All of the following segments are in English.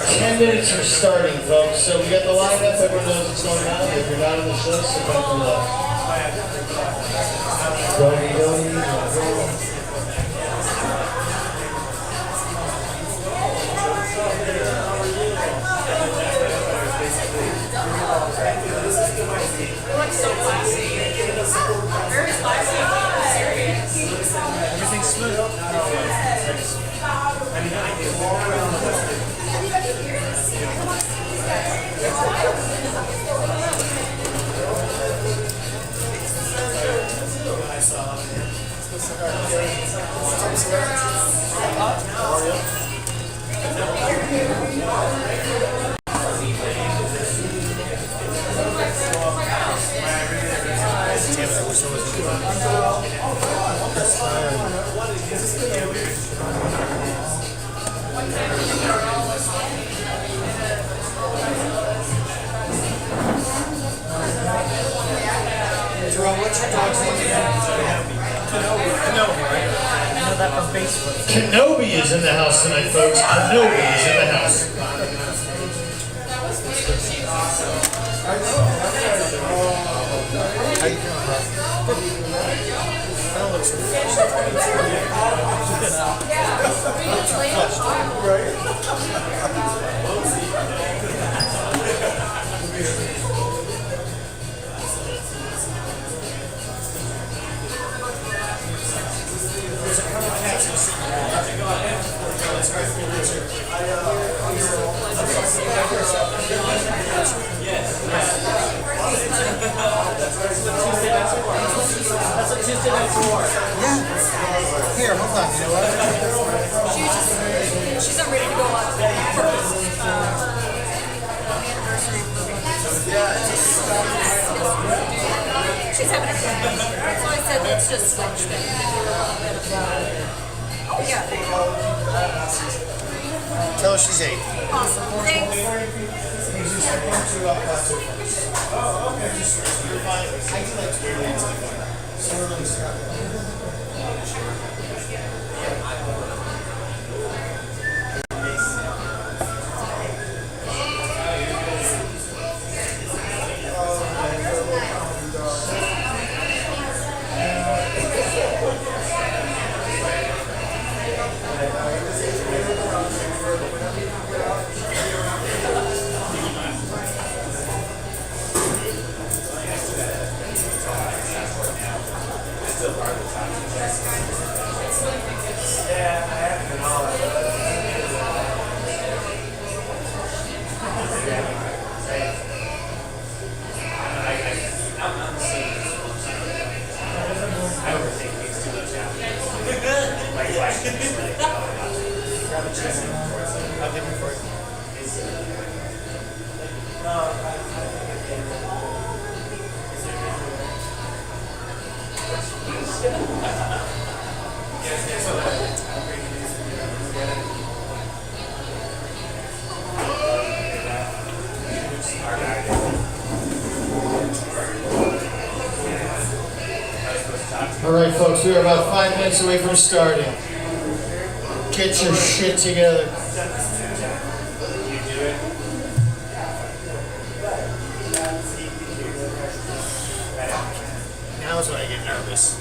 10 minutes for starting, folks. So we got the lineup. Everyone knows what's going on. If you're not on the show, sit back and look. So classy. Very classy. Serious. Everything's smooth. Kenobi is in the house tonight, folks. Kenobi is in the house. That's what Tuesday night for. Yeah. Here, hold on. You know what? She's not ready to go on for she's having a fun. So I said, let's just switch them. Oh, yeah. Tell her she's 8. Awesome. Thanks. All right, folks, we are about 5 minutes away from starting. Get your shit together. Now is when I get nervous.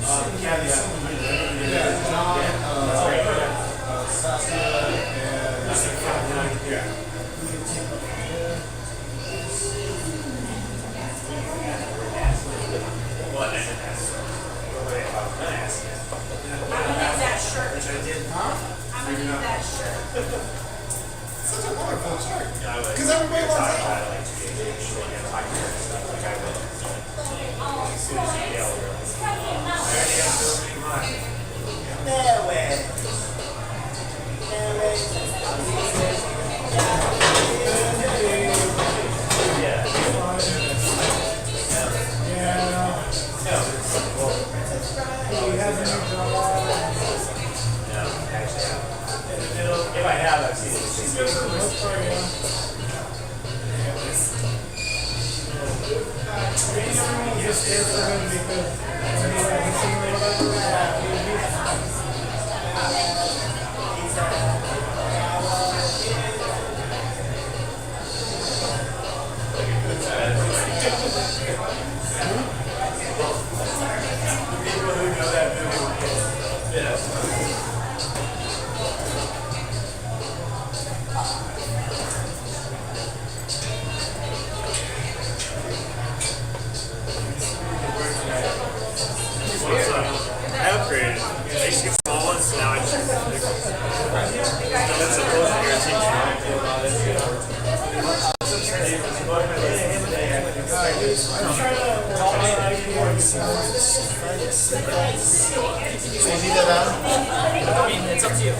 Such a wonderful shirt. Because everybody wants that. No way. If I have, I've seen it. I upgraded. I used to get small ones, now I just get big ones. That's supposed to be your team. So you need that out? I mean, it's up to you.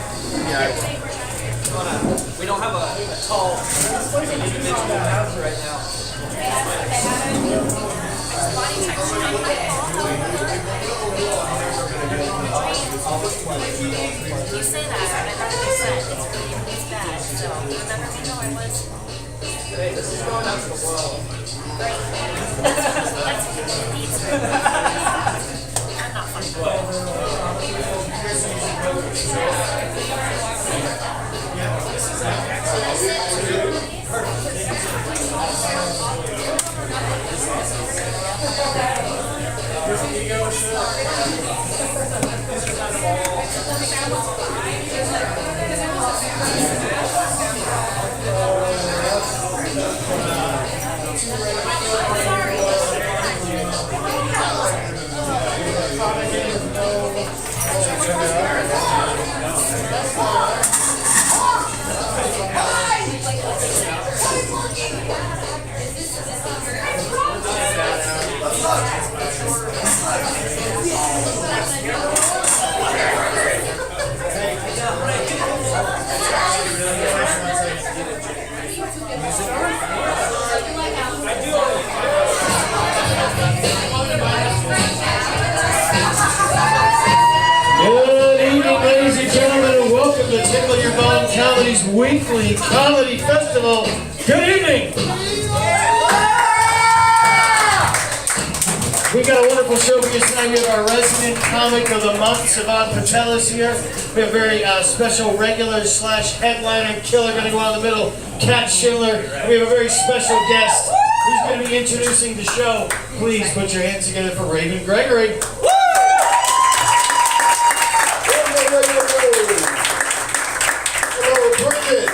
Yeah, I will. We don't have a tall individual right now. You say that, and I 100% it's bad. So remember me how I was. Hey, this is going out to the world. That's beats me. I'm not funny. Good evening, ladies and gentlemen, and welcome to Tickle Your Bone Comedy's weekly comedy festival. Good evening! We got a wonderful show for you tonight. We have our resident comic of the month, Saavan, Patel is here. We have a very special regular / headliner killer going to go out in the middle, Schindler. And we have a very special guest who's going to be introducing the show. Please put your hands together for Raven Gregory. Hello, Brigett.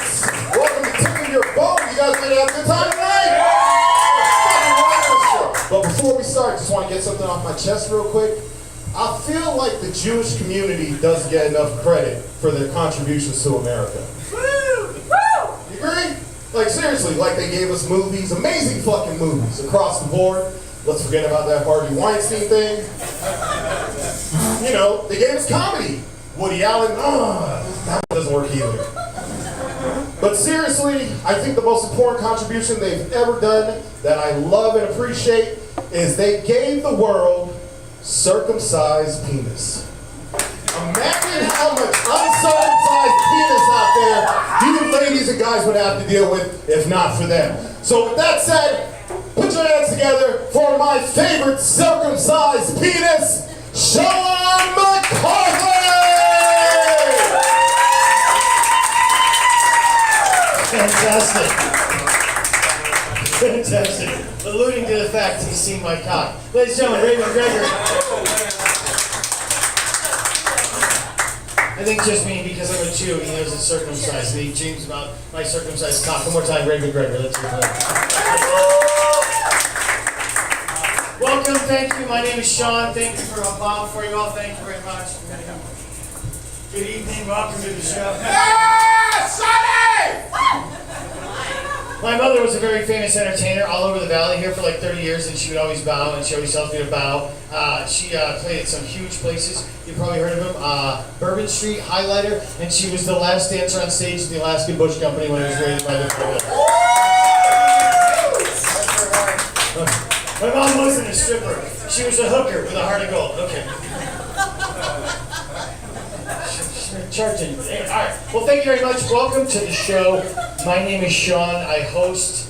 Welcome to Tickle Your Bone. You guys ready to have a good time tonight? But before we start, just want to get something off my chest real quick. I feel like the Jewish community doesn't get enough credit for their contributions to America. You agree? Like seriously, like they gave us movies, amazing fucking movies across the board. Let's forget about that Harvey Weinstein thing. You know, they gave us comedy. Woody Allen, that one doesn't work either. But seriously, I think the most important contribution they've ever done that I love and appreciate is they gave the world circumcised penis. Imagine how much uncircumcised penis out there you ladies and guys would have to deal with if not for them. So with that said, put your hands together for my favorite circumcised penis, Sean McCarthy! Fantastic. Fantastic. Alluding to the fact he's seen my cock. Ladies and gentlemen, Raven Gregory. think just me, because I'm a Jew, he knows it's circumcised. And he dreams about my circumcised cock. One more time, Raven Gregory. Let's hear it. Welcome, thank you. My name is Sean. Thank you for Bob for you all. Thank you very much. Good evening. Welcome to the show. Yeah, Sonny! My mother was a very famous entertainer all over the valley here for like 30 years, and she would always bow, and she always tells me to bow. She played at some huge places. You've probably heard of them. Bourbon Street, Highlighter, and she was the last dancer on stage at the Alaskan Bush Company when it was raided by the My mom wasn't a stripper. She was a hooker with a heart of gold. Okay. Charging. All right. Well, thank you very much. Welcome to the show. My name is Sean. I host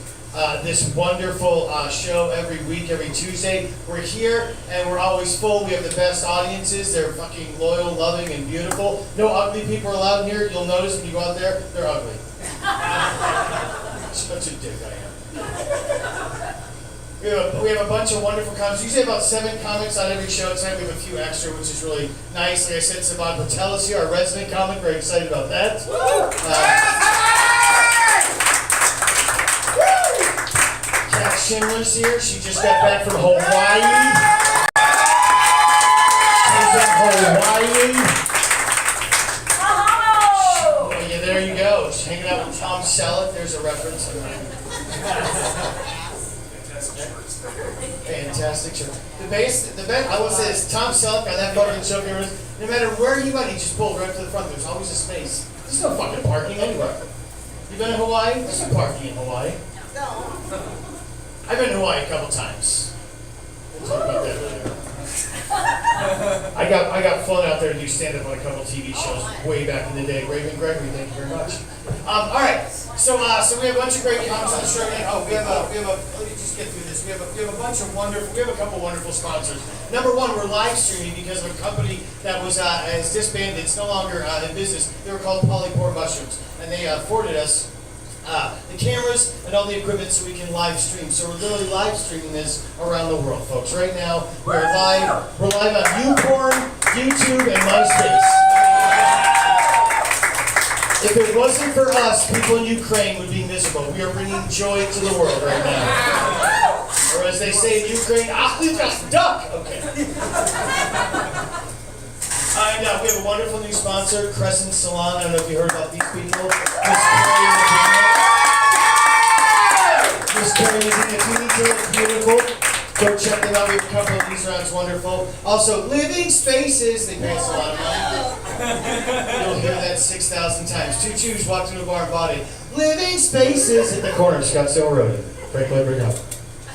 this wonderful show every week, every Tuesday. We're here and we're always full. We have the best audiences. They're fucking loyal, loving, and beautiful. No ugly people are allowed here. You'll notice when you go out there, they're ugly. Such a dick I am. We have a bunch of wonderful comics. Usually about 7 comics on every show. Tonight we have a few extra, which is really nice. Like I said, Saavan Patel is here, our resident comic. Very excited about that. Schindler's here. She just got back from Hawaii. She's in Hawaii. Oh, yeah, there you go. She's hanging out with Tom Selleck. There's a reference. Fantastic show. The best, I will say this, Tom Selleck on that fucking show, no matter where he went, he just pulled right to the front. There's always a space. There's no fucking parking anywhere. You been to Hawaii? There's no parking in Hawaii. No. I've been to Hawaii a couple times. We'll talk about that later. I got flown out there to do stand-up on a couple TV shows way back in the day. Raven Gregory, thank you very much. All right, so we have a bunch of great comics on the show. Oh, we have a. Let me just get through this. We have a bunch of wonderful. We have a couple wonderful sponsors. Number one, we're live streaming because of a company that was has disbanded. It's no longer in business. They were called Polypore Mushrooms, and they afforded us the cameras and all the equipment so we can live stream. So we're literally live streaming this around the world, folks. Right now, we're live on YouPorn, YouTube, and MySpace. If it wasn't for us, people in Ukraine would be miserable. We are bringing joy to the world right now. Or as they say in Ukraine, duck! Okay. And we have a wonderful new sponsor, Crescent Salon. I don't know if you heard about these people. Miss Cari Medina, if you need to look beautiful, go check them out. We have a couple of these around. It's wonderful. Also, Living Spaces. They pay us a lot of money. You'll hear that 6,000 times. 2 Jews walked into a bar and bought it. Living Spaces at the corner of Scottsdale Road. Frank Labor Cup.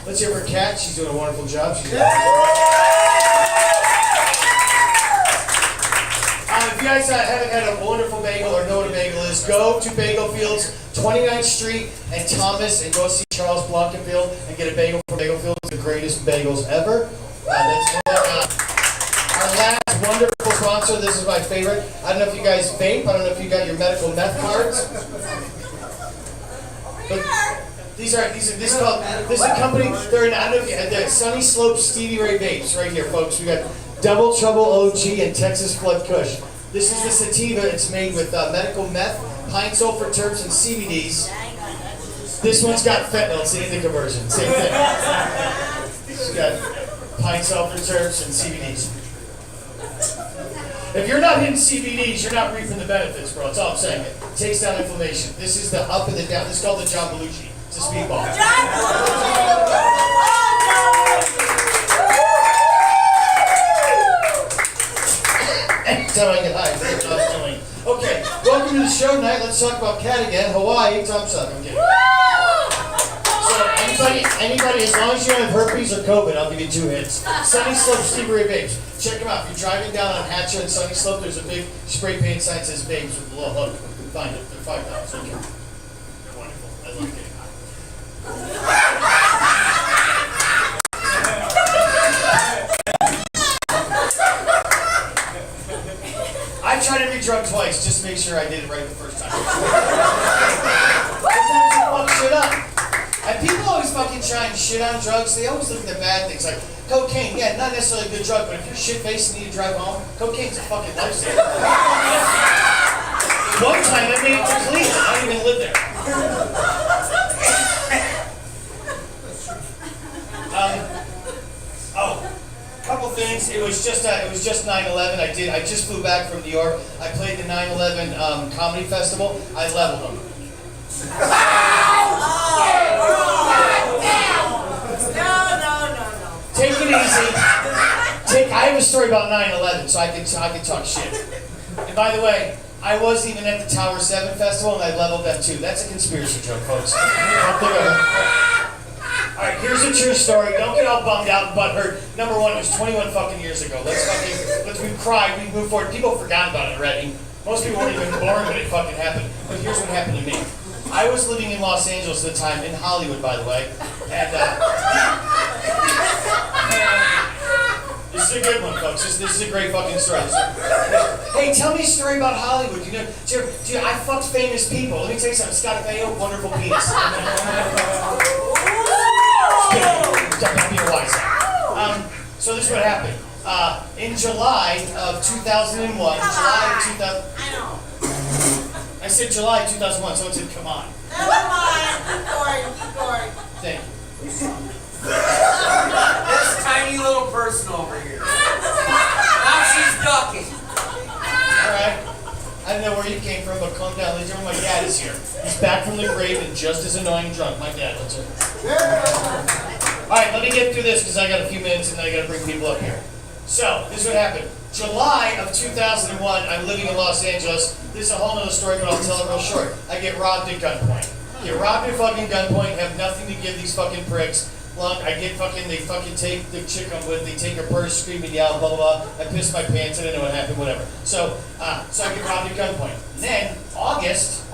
Let's hear for Kat. She's doing a wonderful job. She's if you guys haven't had a wonderful bagel or know what a bagel is, go to Bagel Fields, 29th Street and Thomas, and go see Charles Blankenfield and get a bagel from Bagel Fields. The greatest bagels ever. Our last wonderful sponsor. This is my favorite. I don't know if you guys vape. I don't know if you got your medical meth cards. But this is a company. They're in, I don't know if you had Sunny Slope Stevie Ray vapes right here, folks. We got Double Trouble OG and Texas Flood Kush. This is the sativa. It's made with medical meth, pine sulfur terps, and CBDs. This one's got fentanyl. It's the indica version. Same thing. It's got pine sulfur terps and CBDs. If you're not hitting CBDs, you're not reaping the benefits, bro. That's all I'm saying. It takes down inflammation. This is the up and the down. This is called the John Belushi. It's a speedball. Anytime I get high, that's what I was doing. Okay, welcome to the show tonight. Let's talk about Cat again. Hawaii, thumbs up. I'm kidding. So anybody, as long as you don't have herpes or COVID, I'll give you 2 hits. Sunny Slope Stevie Ray Babes. Check them out. If you're driving down on Hatcher and Sunny Slope, there's a big spray paint sign that says Babes with a little hook. Find it. They're $5. Okay. They're wonderful. I love getting high. I tried to be drunk twice just to make sure I did it right the first time. Sometimes you fuck shit up. And people always fucking try and shit on drugs. They always look at the bad things. Like, cocaine, yeah, not necessarily a good drug, but if you're shit-faced and need to drive home, cocaine's a fucking lifesaver. One time I made it to Cleveland. I didn't even live there. Couple things. It was just 9/11. I just flew back from New York. I played the 9/11 comedy festival. I leveled them. No. Take it easy. I have a story about 9/11, so I can talk shit. And by the way, I wasn't even at the Tower 7 festival, and I leveled them too. That's a conspiracy joke, folks. Alright, here's a true story. Don't get all bummed out and butthurt. Number one, it was 21 fucking years ago. We cried, we moved forward. People forgot about it already. Most people weren't even born when it fucking happened. But here's what happened to me. I was living in Los Angeles at the time, in Hollywood, by the way. And this is a good one, folks. This is a great fucking story. Hey, tell me a story about Hollywood. I fucked famous people. Let me tell you something. Scott Baio, wonderful penis. Don't be a wise ass. So this is what happened. In July of 2001, I know. I said July 2001, someone said, come on. Never mind. Keep going. Thank you. This tiny little person over here. Now she's ducking. Alright. I don't know where you came from, but calm down. Ladies and gentlemen, my dad is here. He's back from the grave and just as annoying drunk. My dad, let's hear it. Alright, let me get through this because I got a few minutes and then I got to bring people up here. So, this is what happened. July of 2001, I'm living in Los Angeles. This is a whole nother story, but I'll tell it real short. I get robbed at gunpoint. Get robbed at fucking gunpoint, have nothing to give these fucking pricks. They fucking take the chick I'm with, they take her purse, scream and yell, blah, blah, blah. I piss my pants, I didn't know what happened, whatever. So I get robbed at gunpoint. And then, August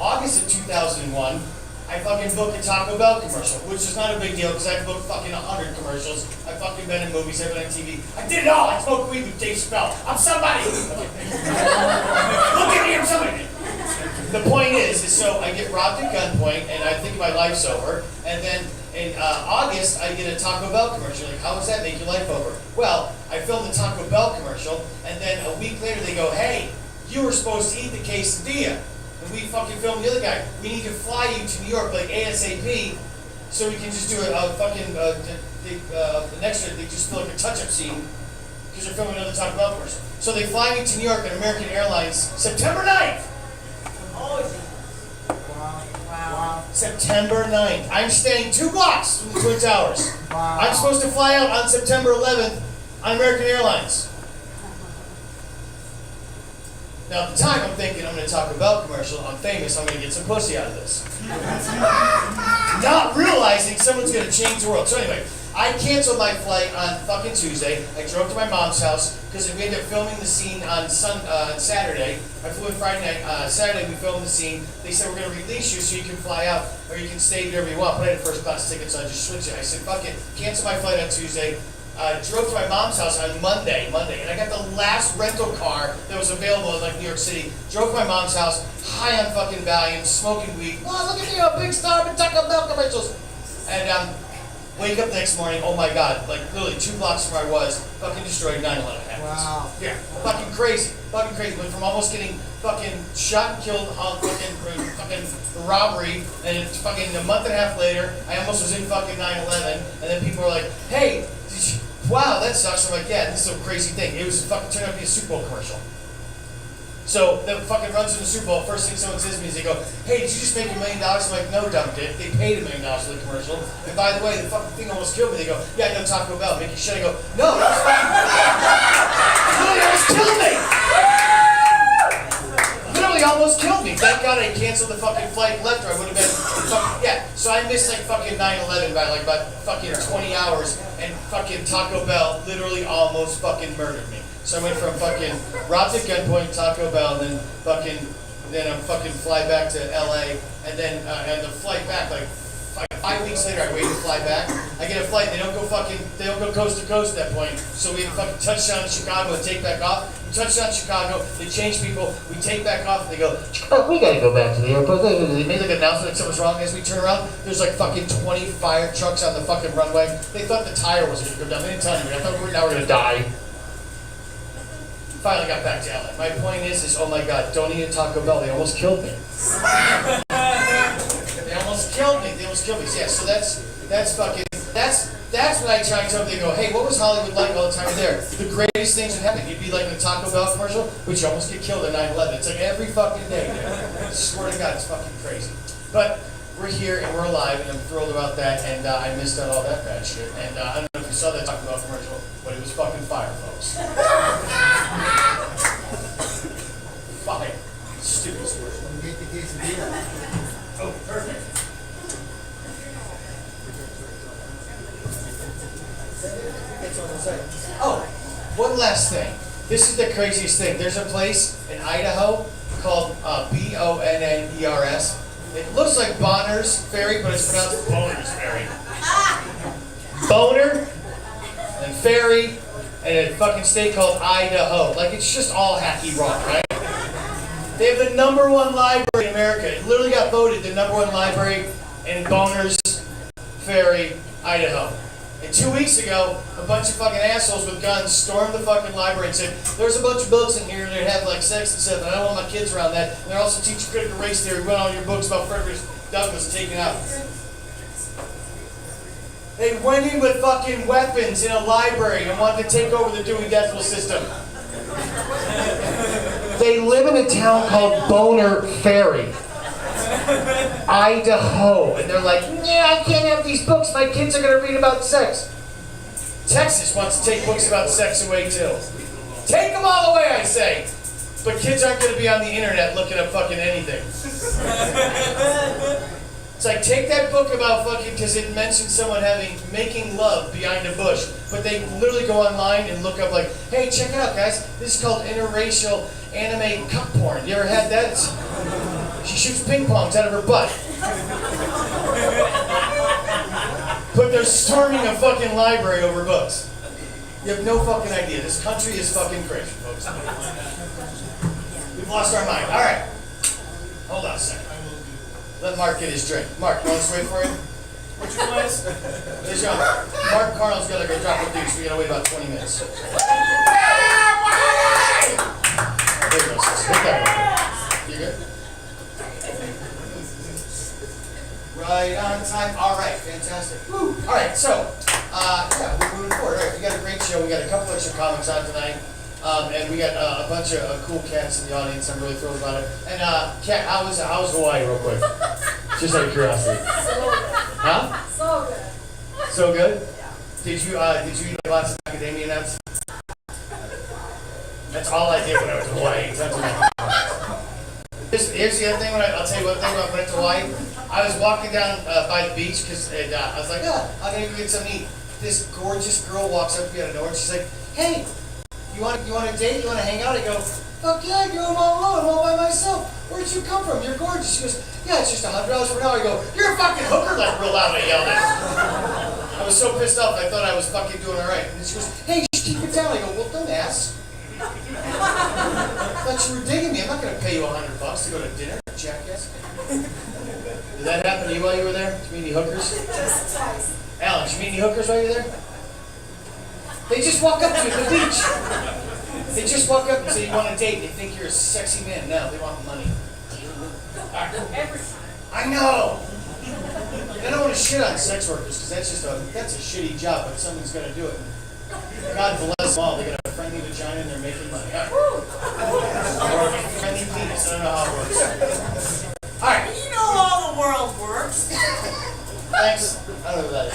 of 2001, I fucking booked a Taco Bell commercial, which is not a big deal because I've booked fucking 100 commercials. I've fucking been in movies, I've been on TV. I did it all! I smoked weed with Dave Chappelle. I'm somebody! Look at me, I'm somebody! The point is so I get robbed at gunpoint and I think my life's over. And then in August, I get a Taco Bell commercial. Like, how does that make your life over? Well, I filmed the Taco Bell commercial and then a week later they go, hey, you were supposed to eat the quesadilla. And we fucking filmed the other guy. We need to fly you to New York like ASAP so we can just do the next year they just feel like a touch-up scene because they're filming another Taco Bell commercial. So they fly me to New York on American Airlines September 9th. Wow. September 9th. I'm staying 2 blocks from the Twin Towers. Wow. I'm supposed to fly out on September 11th on American Airlines. Now at the time I'm thinking I'm going to Taco Bell commercial, I'm famous, I'm going to get some pussy out of this. Not realizing someone's going to change the world. So anyway, I canceled my flight on fucking Tuesday. I drove to my mom's house because we ended up filming the scene on Saturday. I flew in Friday night. Saturday we filmed the scene. They said we're going to release you so you can fly out or you can stay wherever you want. But I had a first class ticket so I just switched it. I said fuck it, cancel my flight on Tuesday. Drove to my mom's house on Monday, and I got the last rental car that was available in like New York City. Drove to my mom's house, high on fucking Valium, smoking weed. Oh, look at me, I'm a big star, I'm in Taco Bell commercials. And wake up the next morning, oh my god, like literally 2 blocks from where I was, fucking destroyed, 9/11 happens. Wow. Yeah, fucking crazy. Went from almost getting fucking shot and killed on fucking robbery, and it's fucking a month and a half later, I almost was in fucking 9/11, and then people were like, hey, wow, that sucks. I'm like, yeah, this is a crazy thing. It was fucking turned out to be a Super Bowl commercial. So the fucking runs in the Super Bowl. First thing someone says to me is they go, hey, did you just make $1 million? I'm like, no, dumb dick. They paid $1 million for the commercial. And by the way, the fucking thing almost killed me. They go, yeah, I know Taco Bell. Make you shit. I go, no, that was fucking literally almost killed me. Literally almost killed me. Thank God I canceled the fucking flight and left, or I would have been fucking, yeah. So I missed like fucking 9/11 by like about fucking 20 hours, and fucking Taco Bell literally almost fucking murdered me. So I went from fucking robbed at gunpoint, Taco Bell, and then I'm fucking fly back to LA, and then the flight back like 5 weeks later I wait to fly back. I get a flight, they don't go coast to coast at that point. So we have fucking touchdown in Chicago and take back off. You touchdown Chicago, they change people, we take back off, and they go, oh, we gotta go back to the airport. They made like an announcement that something's wrong. As we turn around, there's like fucking 20 fire trucks on the fucking runway. They thought the tire was gonna go down. They didn't tell me. I thought now we're gonna die. Finally got back to LA. My point is oh my god, don't eat a Taco Bell. They almost killed me. They almost killed me. Yeah, so that's what I try and tell them. They go, hey, what was Hollywood like all the time you're there? The greatest things would happen. You'd be like in a Taco Bell commercial, but you almost get killed at 9/11. It's like every fucking day, dude. I swear to God, it's fucking crazy. But we're here and we're alive, and I'm thrilled about that, and I missed out all that bad shit. And I don't know if you saw that Taco Bell commercial, but it was fucking fire, folks. Fire. Stupid story. Oh, perfect. Oh, one last thing. This is the craziest thing. There's a place in Idaho called Bonners. It looks like Bonner's Ferry, but it's pronounced Boner's Ferry. Boner and Ferry and a fucking state called Idaho. Like, it's just all hacky wrong, right? They have the #1 library in America. It literally got voted the #1 library in Boner's Ferry, Idaho. And 2 weeks ago, a bunch of fucking assholes with guns stormed the fucking library and said, there's a bunch of books in here that have like sex and stuff, and I don't want my kids around that. And they're also teaching critical race theory. We want all your books about Frederick Douglass taken out. They went in with fucking weapons in a library and wanted to take over the Dewey Decimal System. They live in a town called Boner Ferry, Idaho, and they're like, yeah, I can't have these books. My kids are going to read about sex. Texas wants to take books about sex away too. Take them all away, I say. But kids aren't going to be on the internet looking up fucking anything. It's like, take that book about fucking, because it mentions someone making love behind a bush. But they literally go online and look up like, hey, check it out, guys. This is called interracial anime cup porn. You ever had that? She shoots ping pongs out of her butt. But they're storming a fucking library over books. You have no fucking idea. This country is fucking crazy, folks. We've lost our mind. All right. Hold on a second. Let Mark get his drink. Mark, you want us to wait for him? Which one is? There's Mark Carnell's got to go drop a deuce. We got to wait about 20 minutes. There you go, sis. Hit that one. You good? Right on time. All right, fantastic. Woo. All right, so, yeah, we're moving forward. All right, we got a great show. We got a couple extra comics on tonight. And we got a bunch of cool cats in the audience. I'm really thrilled about it. And Kat, how was Hawaii, real quick? Just out of curiosity. Huh? So good. So good? Yeah. Did you eat lots of macadamia nuts? That's all I did when I was in Hawaii. Here's the other thing. I'll tell you one thing when I went to Hawaii. I was walking down by the beach because I was like, I'm gonna go get something to eat. This gorgeous girl walks up to me out of nowhere. She's like, hey. You want a date? You want to hang out? I go, fuck yeah, I go all alone. I'm all by myself. Where'd you come from? You're gorgeous. She goes, yeah, it's just $100 for an hour. I go, you're a fucking hooker, like real loud. I yelled at her. I was so pissed off. I thought I was fucking doing all right. And she goes, hey, just keep it down. I go, well, don't ask. I thought you were digging me. I'm not going to pay you $100 to go to dinner, jackass. Did that happen to you while you were there? Did you meet any hookers? Just twice. Alan, did you meet any hookers while you were there? They just walk up to you at the beach. They just walk up and say, you want a date? They think you're a sexy man. No, they want money. Right. Every time. I know. I don't want to shit on sex workers because that's a shitty job, but someone's going to do it. God bless them all. They got a friendly vagina and they're making money. All right. Or a friendly penis. I don't know how it works. All right. You know how the world works. Thanks. I don't know what that is.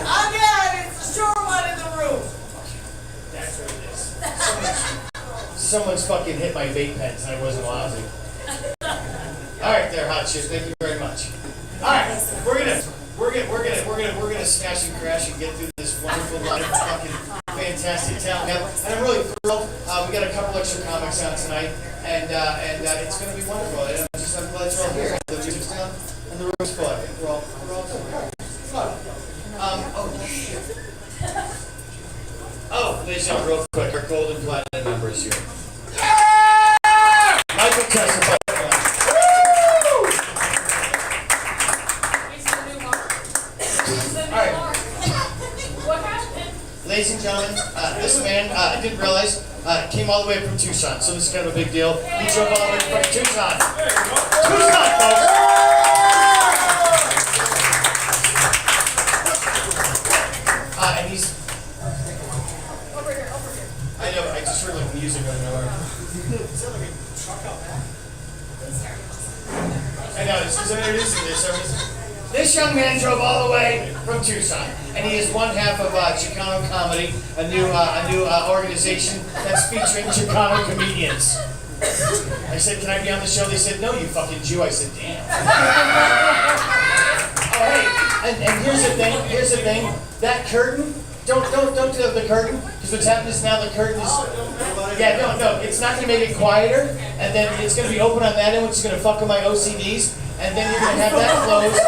Again, it's the short one in the room. That's what it is. Someone's fucking hit my vape pens and I wasn't lousy. All right, there, hot shit. Thank you very much. All right, we're gonna smash and crash and get through this wonderful line of fucking fantastic talent. And I'm really thrilled. We got a couple extra comics on tonight, and it's gonna be wonderful. And I'm glad you're all here. The music's down and the room's full. I think we're all fun. Oh shit. Oh, ladies and gentlemen, real quick, our golden testify. Ladies and gentlemen, this man, I didn't realize, came all the way from Tucson, so this is kind of a big deal. He drove all the way from Tucson. Tucson, folks! And he's... Over here. I know, I just heard like music out of nowhere. I know, this is introducing this. This young man drove all the way from Tucson, and he is one half of Chicano Comedy, a new organization that's featuring Chicano comedians. I said, can I be on the show? They said, no, you fucking Jew. I said, damn. Oh, hey, and here's the thing. That curtain, don't do the curtain, because what's happening is now the curtain is, yeah, no, it's not going to make it quieter, and then it's going to be open on that end, which is going to fuck with my OCDs. And then you're going to have that closed.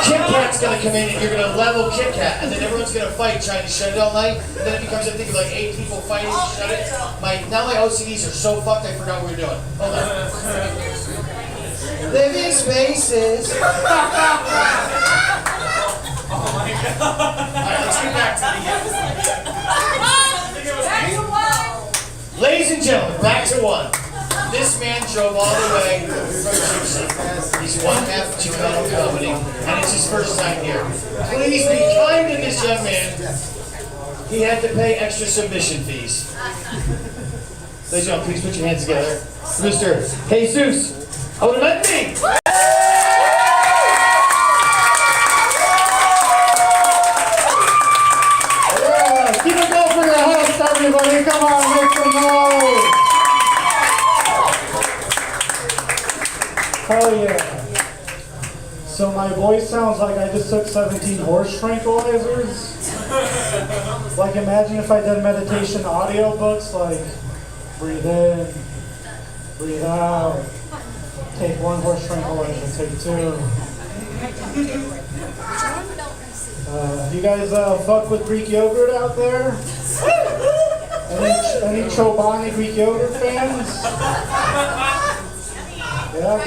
Kit Kat's going to come in and you're going to level Kit Kat. And then everyone's going to fight trying to shut it all night. And then it becomes a thing of like 8 people fighting to shut it. Now my OCDs are so fucked I forgot what we were doing. Hold on. Living spaces. Oh my God. Alright, let's get back to the Ladies and gentlemen, back to one. This man drove all the way from Tucson. He's one half Chicano Comedy, and it's his first time here. Please be kind to this young man. He had to pay extra submission fees. Ladies and gentlemen, please put your hands together. Mr. Jesus Otamendi. Yeah, keep it going for your host, everybody. Come on, make some noise. Hell yeah. So my voice sounds like I just took 17 horse tranquilizers. Like imagine if I did meditation audio books like breathe in, breathe out, take 1 horse tranquilizer, take 2. You guys fuck with Greek yogurt out there? Any Chobani Greek yogurt fans? Yeah,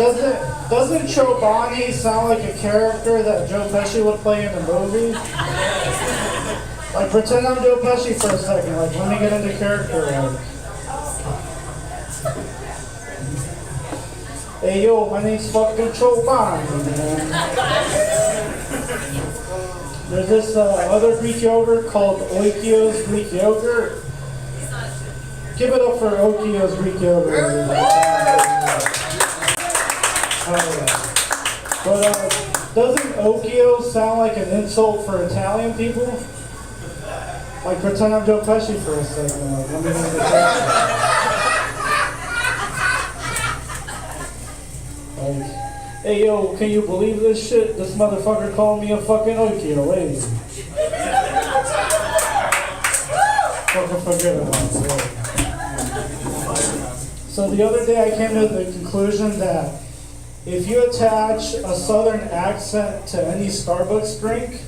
doesn't Chobani sound like a character that Joe Pesci would play in a movie? Like, pretend I'm Joe Pesci for a second. Like, let me get into character. Like, hey, yo, my name's fucking Chobani, man. There's this other Greek yogurt called Oikio's Greek yogurt. Give it up for Oikio's Greek yogurt. But doesn't Okio sound like an insult for Italian people? Like pretend I'm Joe Pesci for a second. Like, let me get the like, hey yo, can you believe this shit? This motherfucker called me a fucking Okio, hey. Fucking forget about it. So the other day I came to the conclusion that if you attach a southern accent to any Starbucks drink,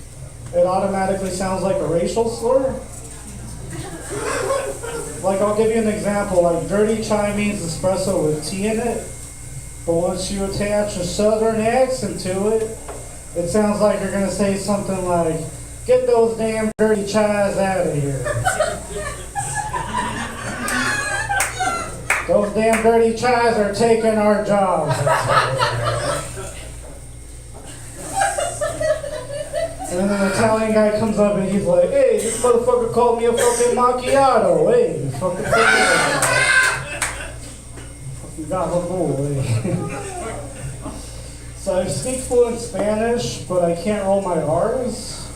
it automatically sounds like a racial slur. Like, I'll give you an example. Like, dirty chai means espresso with tea in it. But once you attach a southern accent to it, it sounds like you're going to say something like, get those damn dirty chais out of here. Those damn dirty chais are taking our jobs. And then an Italian guy comes up and he's like, hey, this motherfucker called me a fucking macchiato. Hey, fucking gabagool, hey. So I speak fluent Spanish, but I can't roll my R's.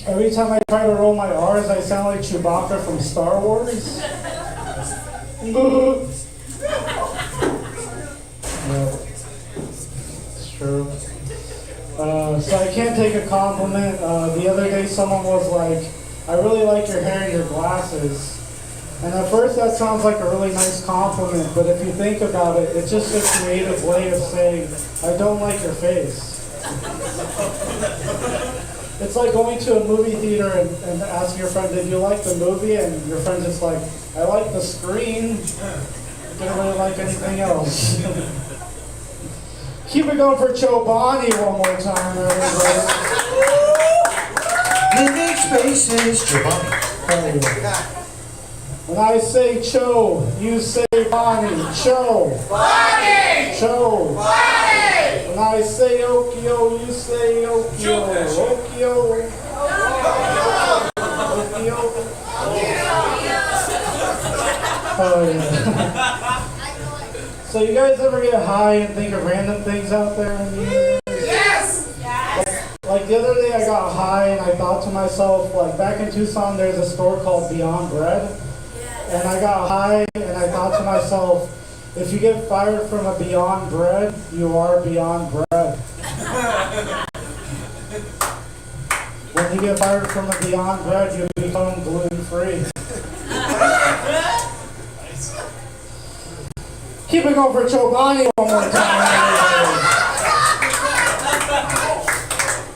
Every time I try to roll my R's, I sound like Chewbacca from Star Wars. Yeah, it's true. So I can't take a compliment. The other day someone was like, I really like your hair and your glasses. And at first that sounds like a really nice compliment, but if you think about it, it's just a creative way of saying, I don't like your face. It's like going to a movie theater and asking your friend, did you like the movie? And your friend's just like, I like the screen. Didn't really like anything else. Keep it going for Chobani one more time, everybody. Living spaces, Chobani. When I say Cho, you say Bonnie. Cho. Bonnie! Cho. Bonnie! When I say Okio, you say Okio. Okio. Okio. Oh, yeah. So you guys ever get high and think of random things out there in the universe? Yes! Like the other day I got high and I thought to myself, like back in Tucson there's a store called Beyond Bread. And I got high and I thought to myself, if you get fired from a Beyond Bread, you are Beyond Bread. When you get fired from a Beyond Bread, you become gluten-free. Keep it going for Chobani one more time.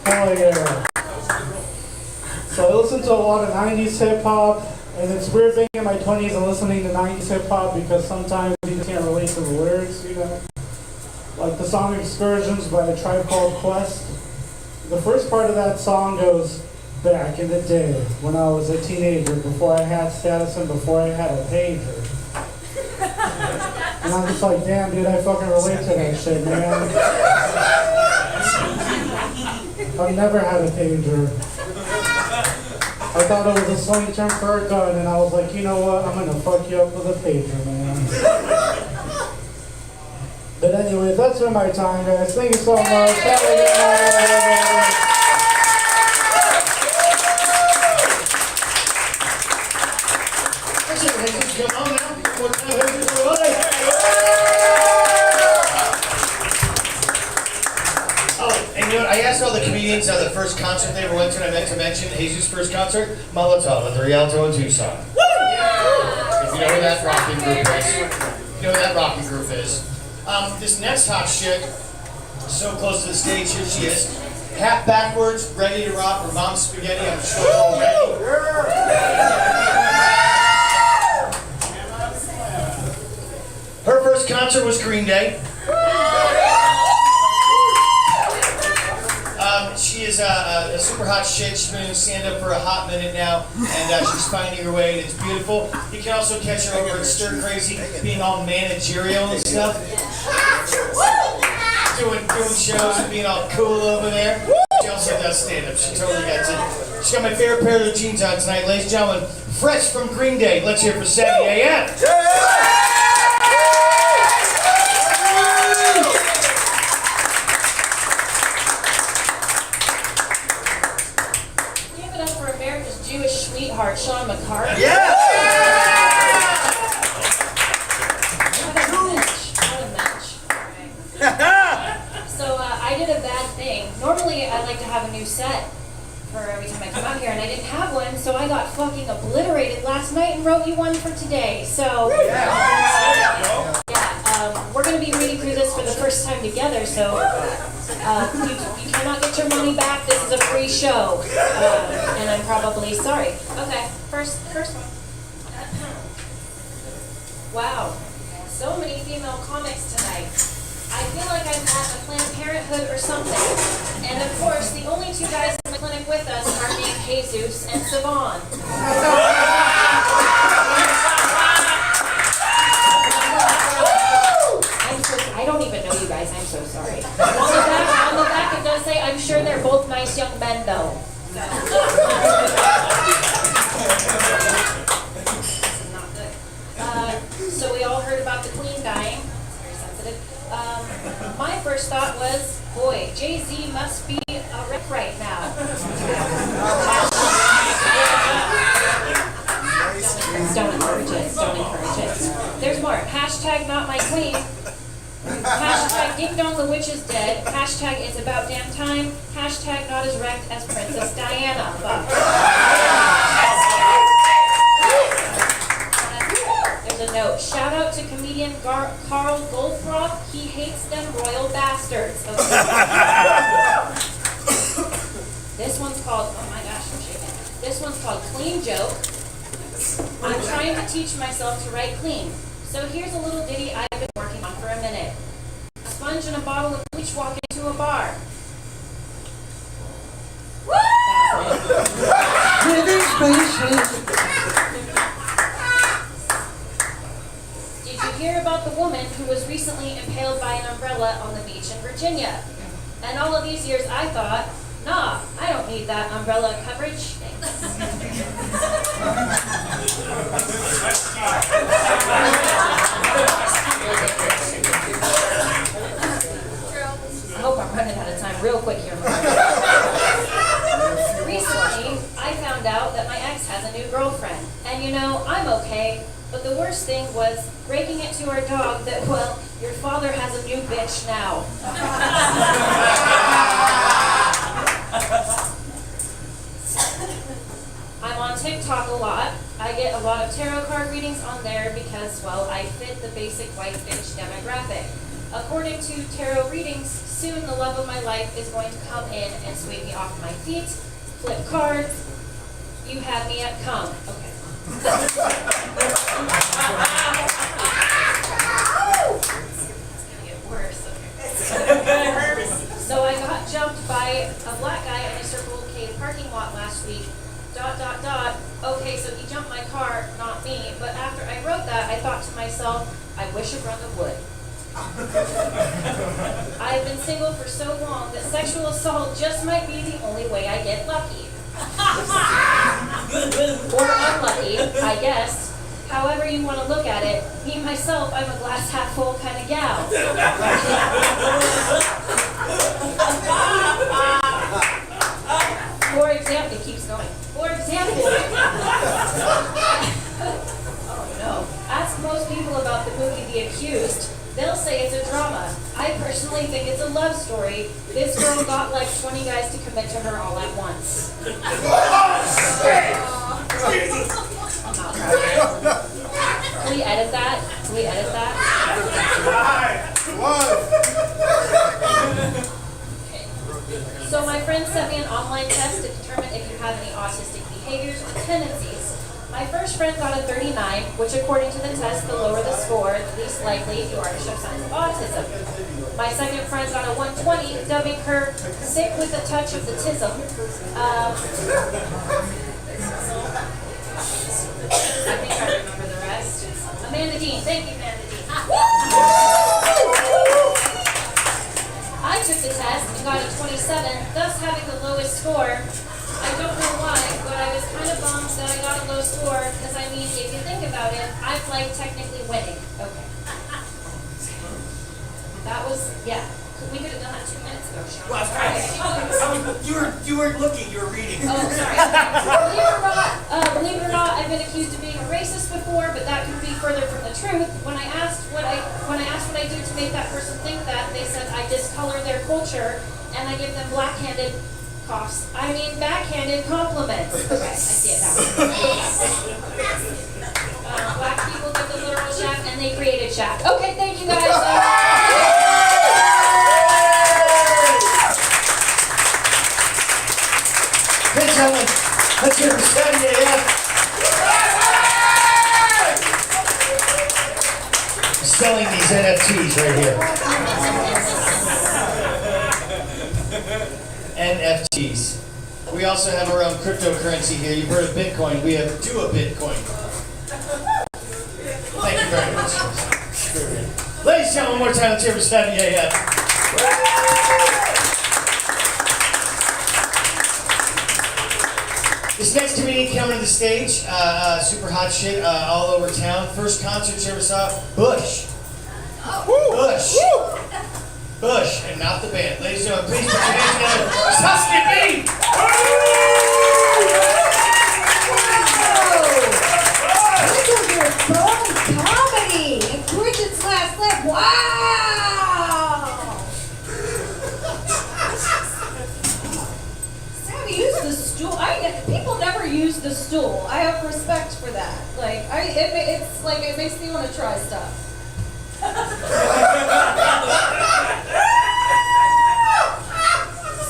Hell yeah. So I listen to a lot of 90s hip-hop, and it's weird being in my 20s and listening to 90s hip-hop because sometimes you just can't relate to the lyrics, you know? Like the song Excursions by a Tribe Called Quest. The first part of that song goes, back in the day when I was a teenager, before I had status and before I had a pager. And I'm just like, damn, dude, I fucking relate to that shit, man. I've never had a pager. I thought it was a slang term for a gun, and I was like, you know what? I'm gonna fuck you up with a pager, man. But anyway, that's been my time, guys. Thank you so much. Have a good night, everybody. I asked all the comedians the first concert they ever went to, and I meant to mention Jesus' first concert, Molotov at the Rialto in Tucson. If you know who that rocking group is. You know who that rocking group is. This next hot shit, so close to the stage, here she is. Hat backwards, ready to rock, her mom's spaghetti, I'm sure you're all ready. Her first concert was Green Day. She is a super hot shit. She's been doing stand-up for a hot minute now, and she's finding her way, and it's beautiful. You can also catch her over at Stir Crazy, being all managerial and stuff. Doing shows and being all cool over there. She also does stand-up. She totally gets it. She's got my favorite pair of jeans on tonight, ladies and gentlemen. Fresh from Green Day. Let's hear it for Sandy A.M. Sweetheart, Sean McCarthy. Yeah! What a match. Right. So I did a bad thing. Normally I like to have a new set for every time I come out here, and I didn't have one, so I got fucking obliterated last night and wrote you one for today. So we're going to be reading through this for the first time together, so you cannot get your money back. This is a free show, and I'm probably sorry. Okay, first one. Wow, so many female comics tonight. I feel like I'm at a Planned Parenthood or something. And of course, the only two guys in the clinic with us are named Jesus and Saavan. I don't even know you guys, I'm so sorry. On the back it does say, I'm sure they're both nice young men though. This is not good. So we all heard about the Queen dying. It's very sensitive. My first thought was, boy, Jay-Z must be a wreck right now. Don't encourage it. Don't encourage it. There's more. Hashtag not my queen. Hashtag ding dong the witch is dead. Hashtag it's about damn time. Hashtag not as wrecked as Princess Diana. There's a note. Shout out to comedian Carl Goldfroth. He hates them royal bastards. Okay. This one's called, oh my gosh, I'm shaking. This one's called Clean Joke. I'm trying to teach myself to write clean. So here's a little ditty I've been working on for a minute. A sponge and a bottle of bleach walk into a bar. Woo! Did you hear about the woman who was recently impaled by an umbrella on the beach in Virginia? And all of these years I thought, nah, I don't need that umbrella coverage. Thanks. I hope I'm running out of time real quick here. Recently, I found out that my ex has a new girlfriend. And you know, I'm okay. But the worst thing was breaking it to our dog that, well, your father has a new bitch now. I'm on TikTok a lot. I get a lot of tarot card readings on there because, well, I fit the basic white bitch demographic. According to tarot readings, soon the love of my life is going to come in and sweep me off my feet, flip cards. You had me at come. Okay. It's gonna get worse. Okay. So I got jumped by a black guy in a Circle K parking lot last week. ... Okay, so he jumped my car, not me. But after I wrote that, I thought to myself, I wish a brother would. I've been single for so long that sexual assault just might be the only way I get lucky. Or unlucky, I guess. However you want to look at it. Me, myself, I'm a glass half full kind of gal. For example, it keeps going. For example, oh no, ask most people about the movie The Accused. They'll say it's a drama. I personally think it's a love story. This girl got like 20 guys to commit to her all at once. I'm not proud of it. Can we edit that? Can we edit that? Okay. So my friend sent me an online test to determine if you have any autistic behaviors or tendencies. My first friend got a 39, which according to the test, the lower the score, the least likely you are to show signs of autism. My second friend got a 120, dubbing her sick with a touch of the tism. I think I remember the rest. Amanda Dean, thank you, Amanda Dean. I took the test and got a 27, thus having the lowest score. I don't know why, but I was kind of bummed that I got a low score, because I mean, if you think about it, I'm like technically winning. Okay. That was, yeah. We could have done that 2 minutes ago, Sean. Well, you weren't looking, you were reading. Oh, sorry. Believe it or not, I've been accused of being a racist before, but that could be further from the truth. When I asked what I do to make that person think that, they said I discolor their culture and I give them backhanded compliments. Okay, I see it now. Black people did the literal shaft and they created shaft. Okay, thank you guys. Hey, gentlemen, let's hear for Saskia, yeah. Selling these NFTs right here. NFTs. We also have our own cryptocurrency here. You've heard of Bitcoin. We have Do a Bitcoin. Thank you very much. Ladies and gentlemen, one more time, let's hear for Saskia, yeah. This next comedian coming to the stage, super hot shit all over town. First concert you ever saw, Bush. Bush. Bush, and not the band. Ladies and gentlemen, please put your hands together. Saskia Bee! Comedy and Briggett's last laugh. Wow! Sam used the stool. People never use the stool. I have respect for that. Like, it's like it makes me want to try stuff.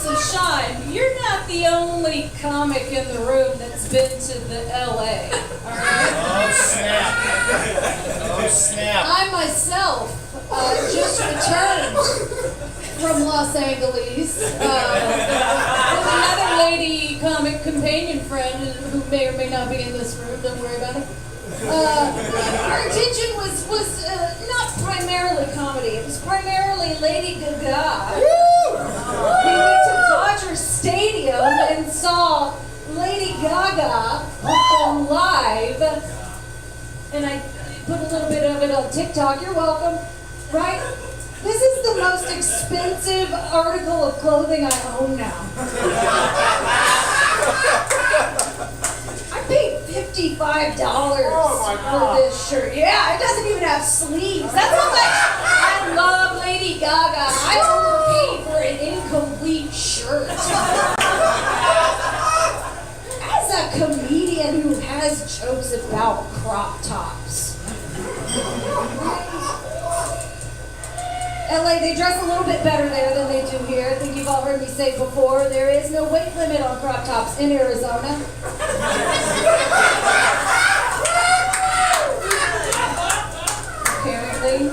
So Sean, you're not the only comic in the room that's been to the LA. Alright? Oh, snap. Oh, snap. I myself just returned from Los Angeles with another lady comic companion friend who may or may not be in this room, don't worry about it. Our intention was not primarily comedy, it was primarily Lady Gaga. We went to Dodger Stadium and saw Lady Gaga perform live, and I put a little bit of it on TikTok. You're welcome. Right? This is the most expensive article of clothing I own now. I paid $55 for this shirt. Yeah, it doesn't even have sleeves. That's how much I love Lady Gaga. I overpaid for an incomplete shirt. As a comedian who has jokes about crop tops. LA, they dress a little bit better there than they do here. I think you've all heard me say before, there is no weight limit on crop tops in Arizona. Apparently.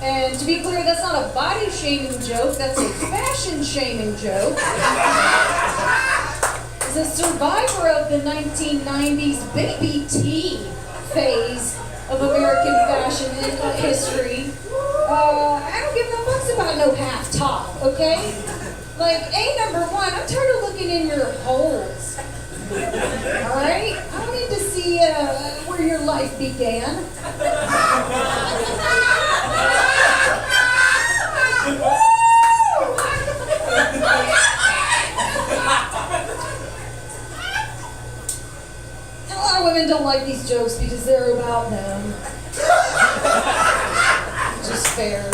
And to be clear, that's not a body shaming joke, that's a fashion shaming joke. As a survivor of the 1990s baby tea phase of American fashion history, I don't give no fucks about no half top, okay? Like, number one, I'm tired of looking in your holes. Alright? I don't need to see where your life began. A lot of women don't like these jokes because they're about them. Which is fair.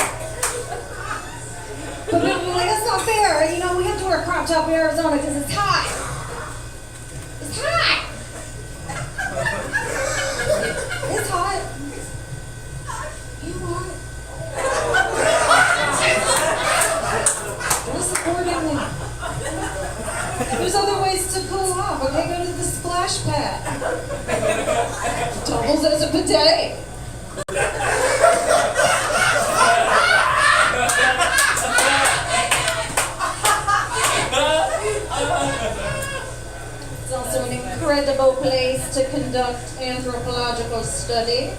But people are like, that's not fair. You know, we have to wear a crop top in Arizona because it's hot. It's hot. It's hot. You want it? Dress accordingly. There's other ways to cool off. Okay, go to the splash pad. Doubles as a bidet. It's also an incredible place to conduct anthropological study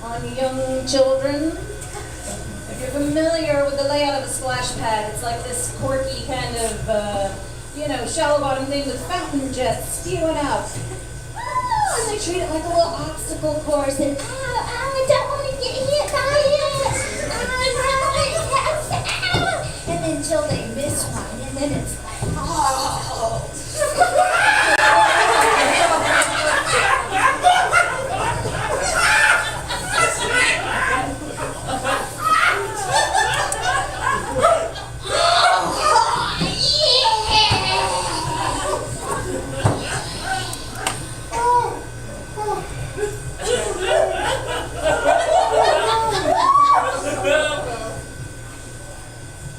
on young children. If you're familiar with the layout of a splash pad, it's like this quirky kind of, shallow bottom thing with fountain jets spewing out. Oh, and they treat it like a little obstacle course, and I don't want to get hit by it. And until they miss one, and then it's like, oh.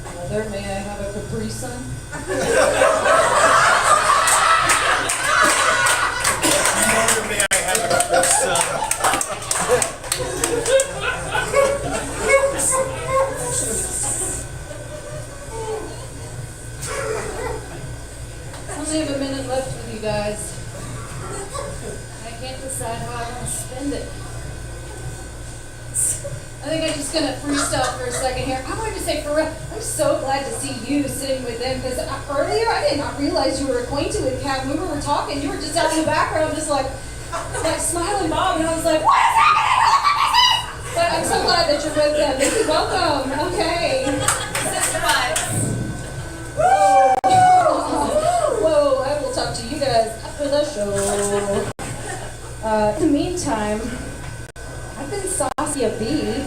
Mother, may I have a Capri Sun? Mother, may I have a Capri Sun? I only have a minute left with you guys. I can't decide how I want to spend it. I think I'm just going to freestyle for a second here. I wanted to say, for real, I'm so glad to see you sitting with them, because earlier I did not realize you were acquainted with Kat. When we were talking, you were just out in the background, just like smiling Bob, and I was like, what is happening? But I'm so glad that you're with them. You're welcome. Okay. Whoa, I will talk to you guys after the show. In the meantime, I've been Saskia Bee,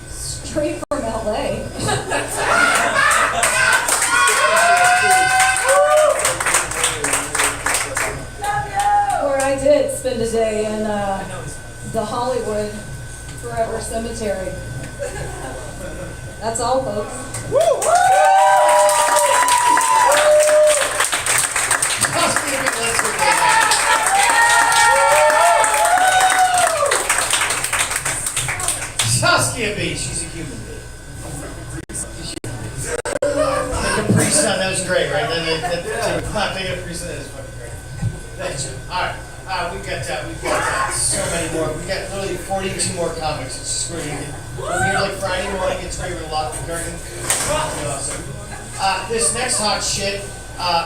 straight from LA. Where I did spend a day in the Hollywood Forever Cemetery. That's all, folks. Saskia Bee, let's give her a Saskia Bee, she's a human being. The Capri Sun, that was great, right? Come on, take a Capri Sun, that is fucking great. Thanks, Jim. All right. We've got so many more. We've got literally 42 more comics. It's just we're here like Friday morning. It's great. We're locked the curtain. Awesome. This next hot shit.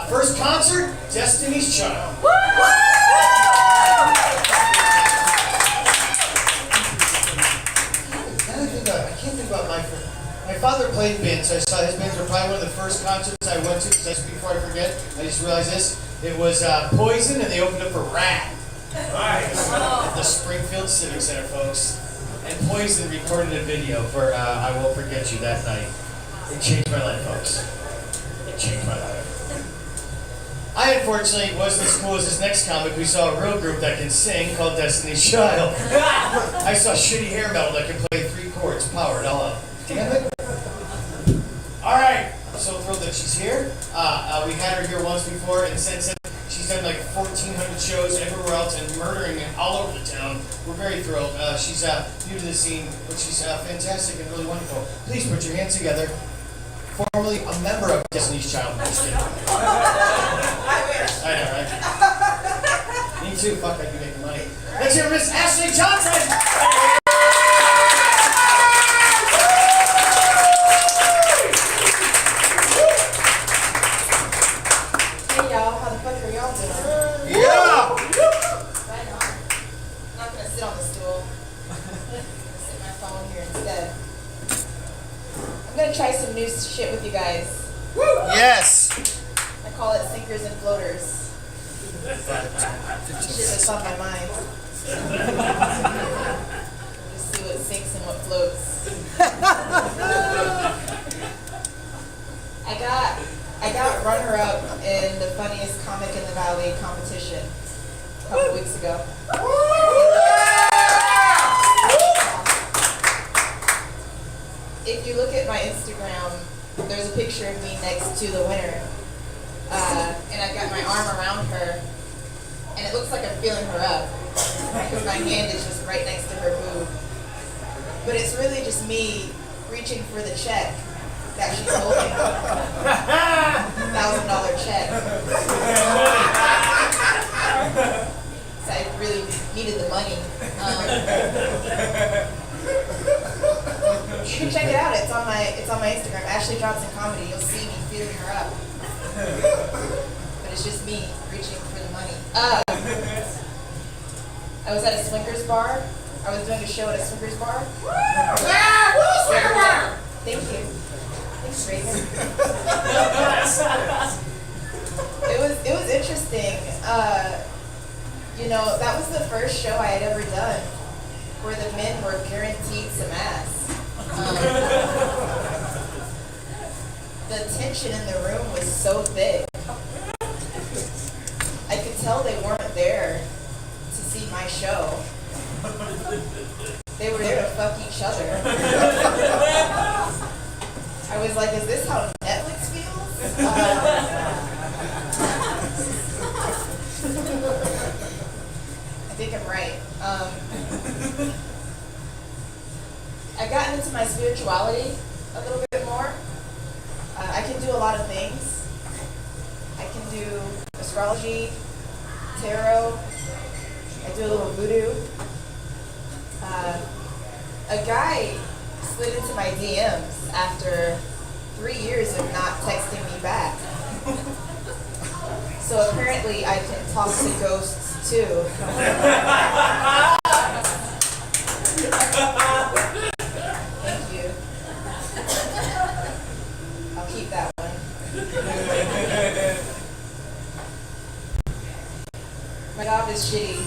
First concert, Destiny's Child. I can't think about my father played bands, so I saw his bands were probably one of the first concerts I went to. Just before I forget, I just realized this. It was Poison, and they opened up for Rat. Nice. At the Springfield Civic Center, folks. And Poison recorded a video for I Won't Forget You that night. It changed my life, folks. It changed my life. I unfortunately wasn't as cool as this next comic. We saw a real group that can sing called Destiny's Child. I saw shitty hair metal that can play 3 chords, powered all up. Damn it. Alright, I'm so thrilled that she's here. We had her here once before, and since then, she's done like 1,400 shows everywhere else and murdering it all over the town. We're very thrilled. She's new to the scene, but she's fantastic and really wonderful. Please put your hands together. Formerly a member of Destiny's Child. Just kidding. I know, right? Me too. Fuck, I'd be making money. Let's hear Miss Ashley Johnson! Hey y'all, how the fuck are y'all doing? Yeah! Right on. I'm not gonna sit on the stool. I'm gonna sit my phone here instead. I'm gonna try some new shit with you guys. Yes! I call it sinkers and floaters. Shit that's on my mind. Just see what sinks and what floats. I got runner-up in the funniest comic in the valley competition a couple weeks ago. If you look at my Instagram, there's a picture of me next to the winner, and I've got my arm around her, and it looks like I'm feeling her up because my hand is just right next to her boob. But it's really just me reaching for the check that she's holding. $1,000 check. So I really needed the money. You can check it out. It's on my Instagram, Ashley Johnson Comedy. You'll see me feeling her up. But it's just me reaching for the money. I was at a swingers bar. I was doing a show at a swingers bar. Thank you. Thanks, Reagan. It was interesting. That was the first show I had ever done where the men were guaranteed some ass. The tension in the room was so thick. I could tell they weren't there to see my show. They were there to fuck each other. I was like, is this how Netflix feels? I think I'm right. I've gotten into my spirituality a little bit more. I can do a lot of things. I can do astrology, tarot. I do a little voodoo. A guy slid into my DMs after 3 years of not texting me back. So apparently I can talk to ghosts too. Thank you. I'll keep that one. My job is shitty.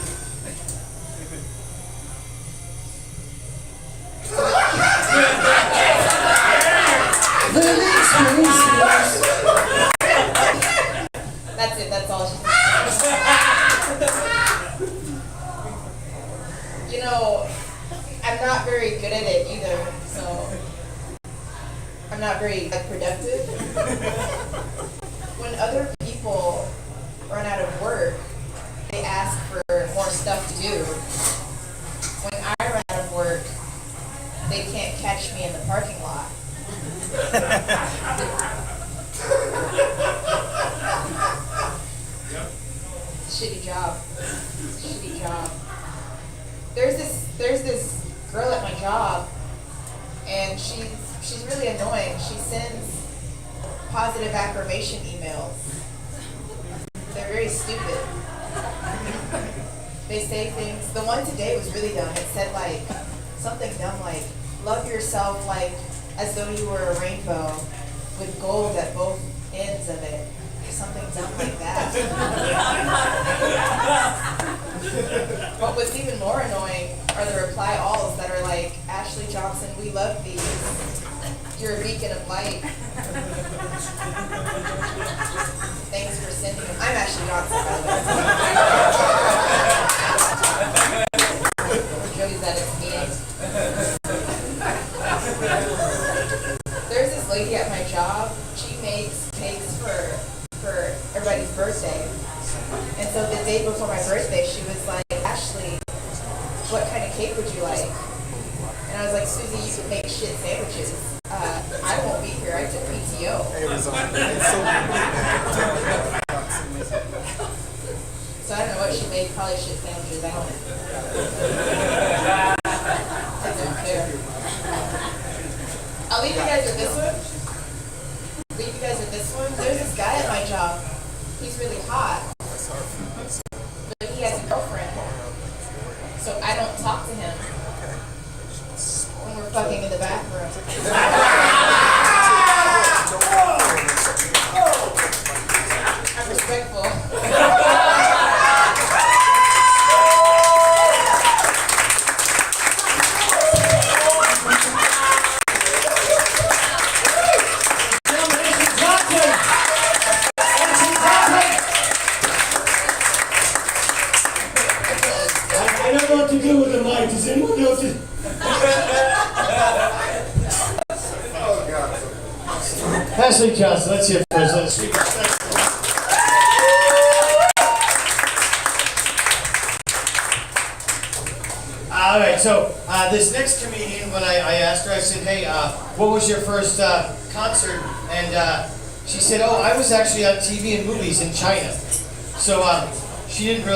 That's it, that's all she said. I'm not very good at it either, so I'm not very productive. When other people run out of do. When I run out of work, they can't catch me in the parking lot. Shitty job. Shitty job. There's this girl at my job, and she's really annoying. She sends positive affirmation emails. They're very stupid. They say things. The one today was really dumb. It said like something dumb like, love yourself like as though you were a rainbow with gold at both ends of it. Something dumb like that. But what's even more annoying are the reply alls that are like, Ashley Johnson, we love these. You're a beacon of light. Thanks for sending them. I'm Ashley Johnson, by the way. Joey's at its meeting. There's this lady at my job. She makes cakes for everybody's birthday. And so the day before my birthday, she was like, Ashley, what kind of cake would you like? And I was like, Susie, you can make shit sandwiches. I won't be here. I took PTO. So I don't know what she made. Probably shit sandwiches. I don't care. I'll leave you guys with this one. There's this guy at my job. He's really hot. But he has a girlfriend. So I don't talk to him when we're fucking in the bathroom. I'm respectful. Does anyone know what to... Ashley Johnson, let's hear first. Let's speak. All right, so this next comedian, when I asked her, I said, hey, what was your first concert? And she said, oh, I was actually on TV and movies in China. So she didn't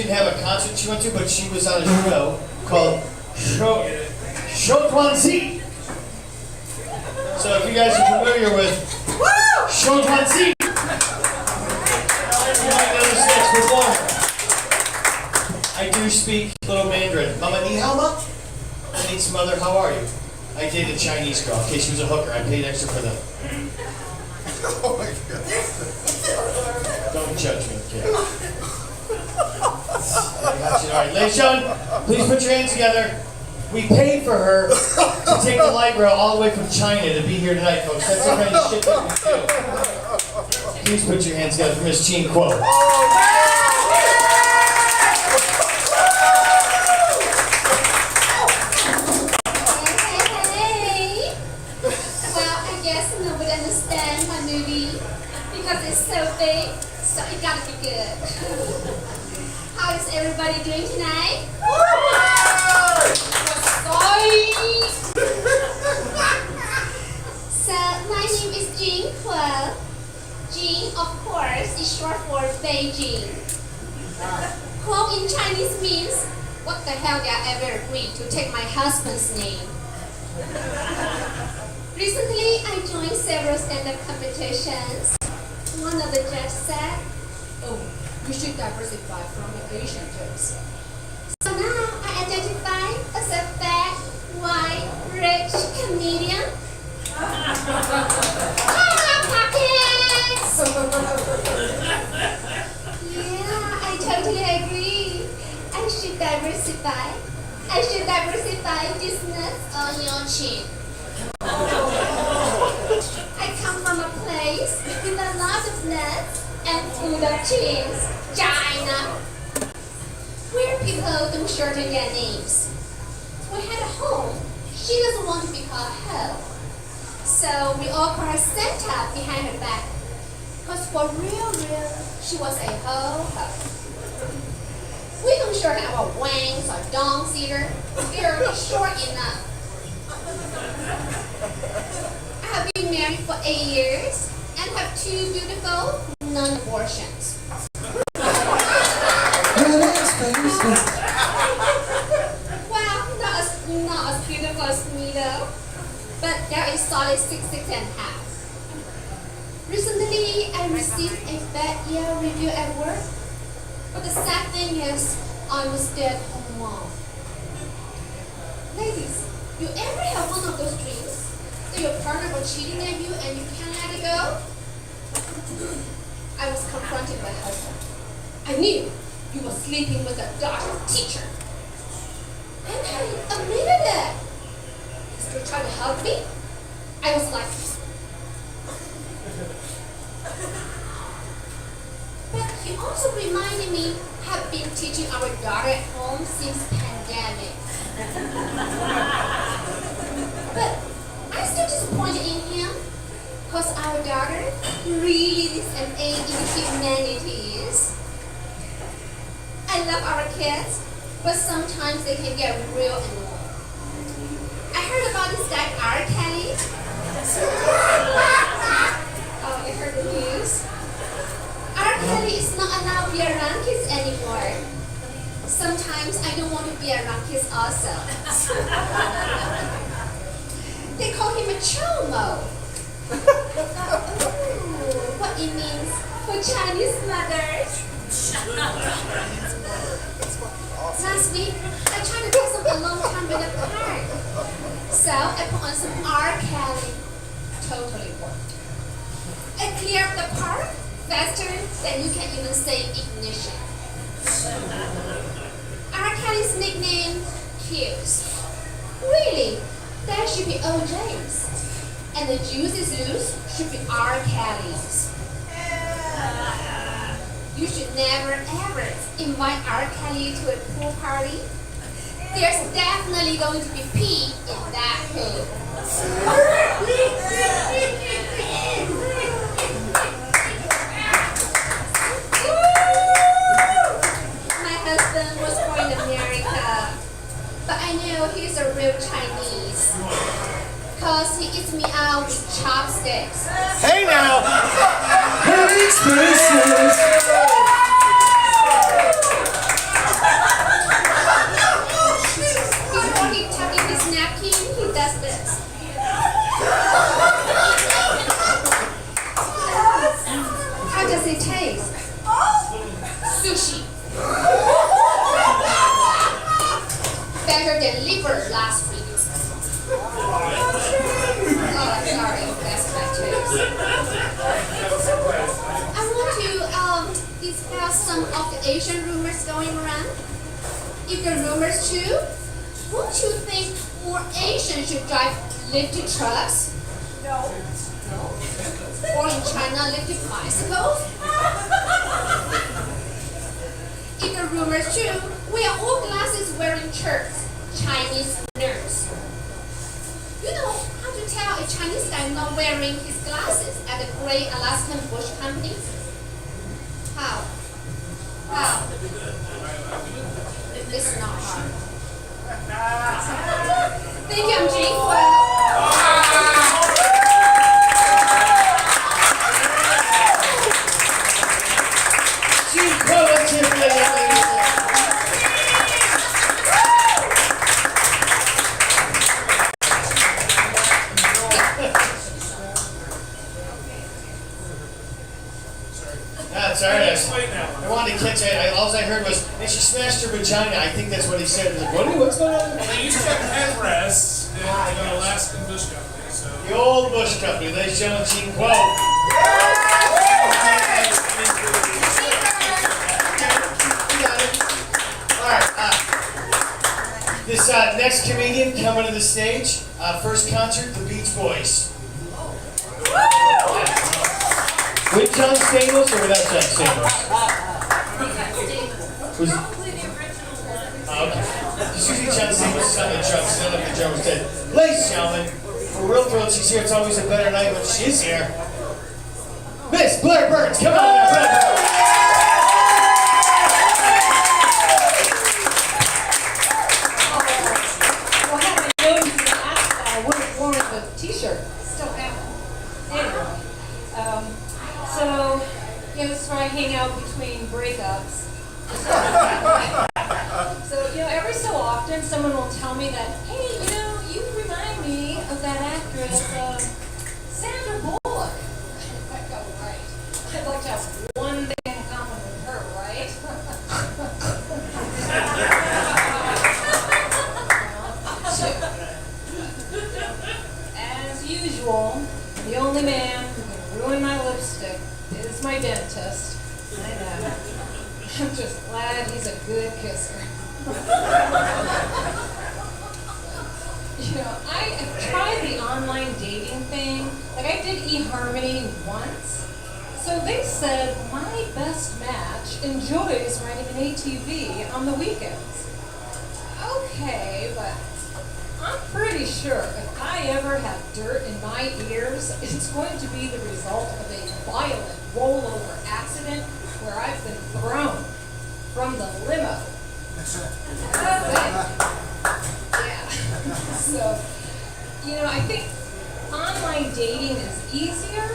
have a concert she went to, but she was on a show called Shou Tuanxi. So if you guys are familiar with Shou Tuanxi, you might know this next performer. I do speak little Mandarin. Mama ni hao ma? I need some mother, how are you? I dated a Chinese girl. In case she was a hooker, I paid extra for them. Oh my God. Don't judge me, kid. Alright, ladies and gentlemen, please put your hands together. We paid for her to take the light rail all the way from China to be here tonight, folks. That's the kind of shit that we do. Please put your hands together for Miss Jing Kwoh. Hey. Well, I guess nobody understands my movie because it's so big, so it gotta be good. How is everybody doing tonight? So, my name is Jing Kwoh. Jing, of course, is short for Beijing. Kwoh in Chinese means, what the hell did I ever agree to take my husband's name? Recently, I joined several stand-up competitions. One of the judges said, oh, you should diversify from the Asian jokes. So now I identify as a fat, white, rich comedian. Pockets! Yeah, I totally agree. I should diversify. I should diversify this nuts on your chin. I come from a place with a lot of nuts and full of chins, China, where people don't shorten their names. We had a home. She doesn't want to be called Ho. So we all call her Sept behind her back. Because for real, she was a ho-ho. We don't sure have our wings or dongs either. They're short enough. I have been married for 8 years and have 2 beautiful non-abortions. Well, not as beautiful as me though, but they're a solid 6.5. Recently, I received a bad year review at work, but the sad thing is, I'm a stay-at-home mom. Ladies, you ever have one of those dreams that your partner was cheating at you and you can't let it go? I was confronted by husband. I knew you were sleeping with a daughter teacher. And I admitted it. He still tried to help me. I was like, but he also reminded me have been teaching our daughter at home since pandemic. But I'm still disappointed in him because our daughter really is an A in humanities. I love our kids, but sometimes they can get real annoying. I heard about this guy R. Kelly. Oh, you heard the news? R. Kelly is not allowed to be around kids anymore. Sometimes I don't want to be around kids also. They call him a chomo. What it means for Chinese mothers. Last week, I tried to get some alone time in the park. So I put on some R. Kelly. Totally worked. I cleared the park faster than you can even say ignition. R. Kelly's nickname, Q's. Really, that should be OJ's. And the Juicy Zeus should be R. Kelly's. You should never ever invite R. Kelly to a pool party. There's definitely going to be pee in that pool. My husband was born in America, but I know he's a real Chinese. Cause he eats me out with chopsticks. Hey now! Before he tucks in his napkin, he does this. How does it taste? Sushi. Better than liver last week. Oh, sorry, that's my taste. I want to discuss some of the Asian rumors going around. If the rumors true, won't you think more Asians should drive lifted trucks? No. Or in China, lifted bicycles? If the rumors true, we are all glasses wearing shirts. Chinese nerds. You know how to tell a Chinese guy not wearing his glasses at the Great Alaskan Bush Company? How? It's not hard. Thank you, I'm Jing Kwoh. Jing Kwoh, let's hear from you, ladies. Sorry, I wanted to catch it. All I heard was, and she smashed her vagina. I think that's what he said. Like, what's going on? They used to have headrests in the Alaskan Bush Company. So. The old Bush Company. Ladies and gentlemen, Jing Kwoh. Alright, this next comedian coming to the stage, first concert, the Beach Boys. With John Stamos or without John Stamos? Okay. Just usually John Stamos is on the drums, none of the drums did. Ladies and gentlemen, we're real thrilled she's here. It's always a better night when she's here. Miss Blair Burns, come on now, Blair. hang out between breakups. So, every so often someone will tell me that, hey, you remind me of that actress, Sandra Bullock. I go, right. I'd like to have one thing in common with her, right? As usual, the only man who can ruin my lipstick is my dentist. I know. I'm just glad he's a good kisser. I have tried the online dating thing. Like, I did eHarmony once. So they said my best match enjoys riding an ATV on the weekends. Okay, but I'm pretty sure if I ever have dirt in my ears, it's going to be the result of a violent rollover accident where I've been thrown from the limo. Yeah. So, I think online dating is easier,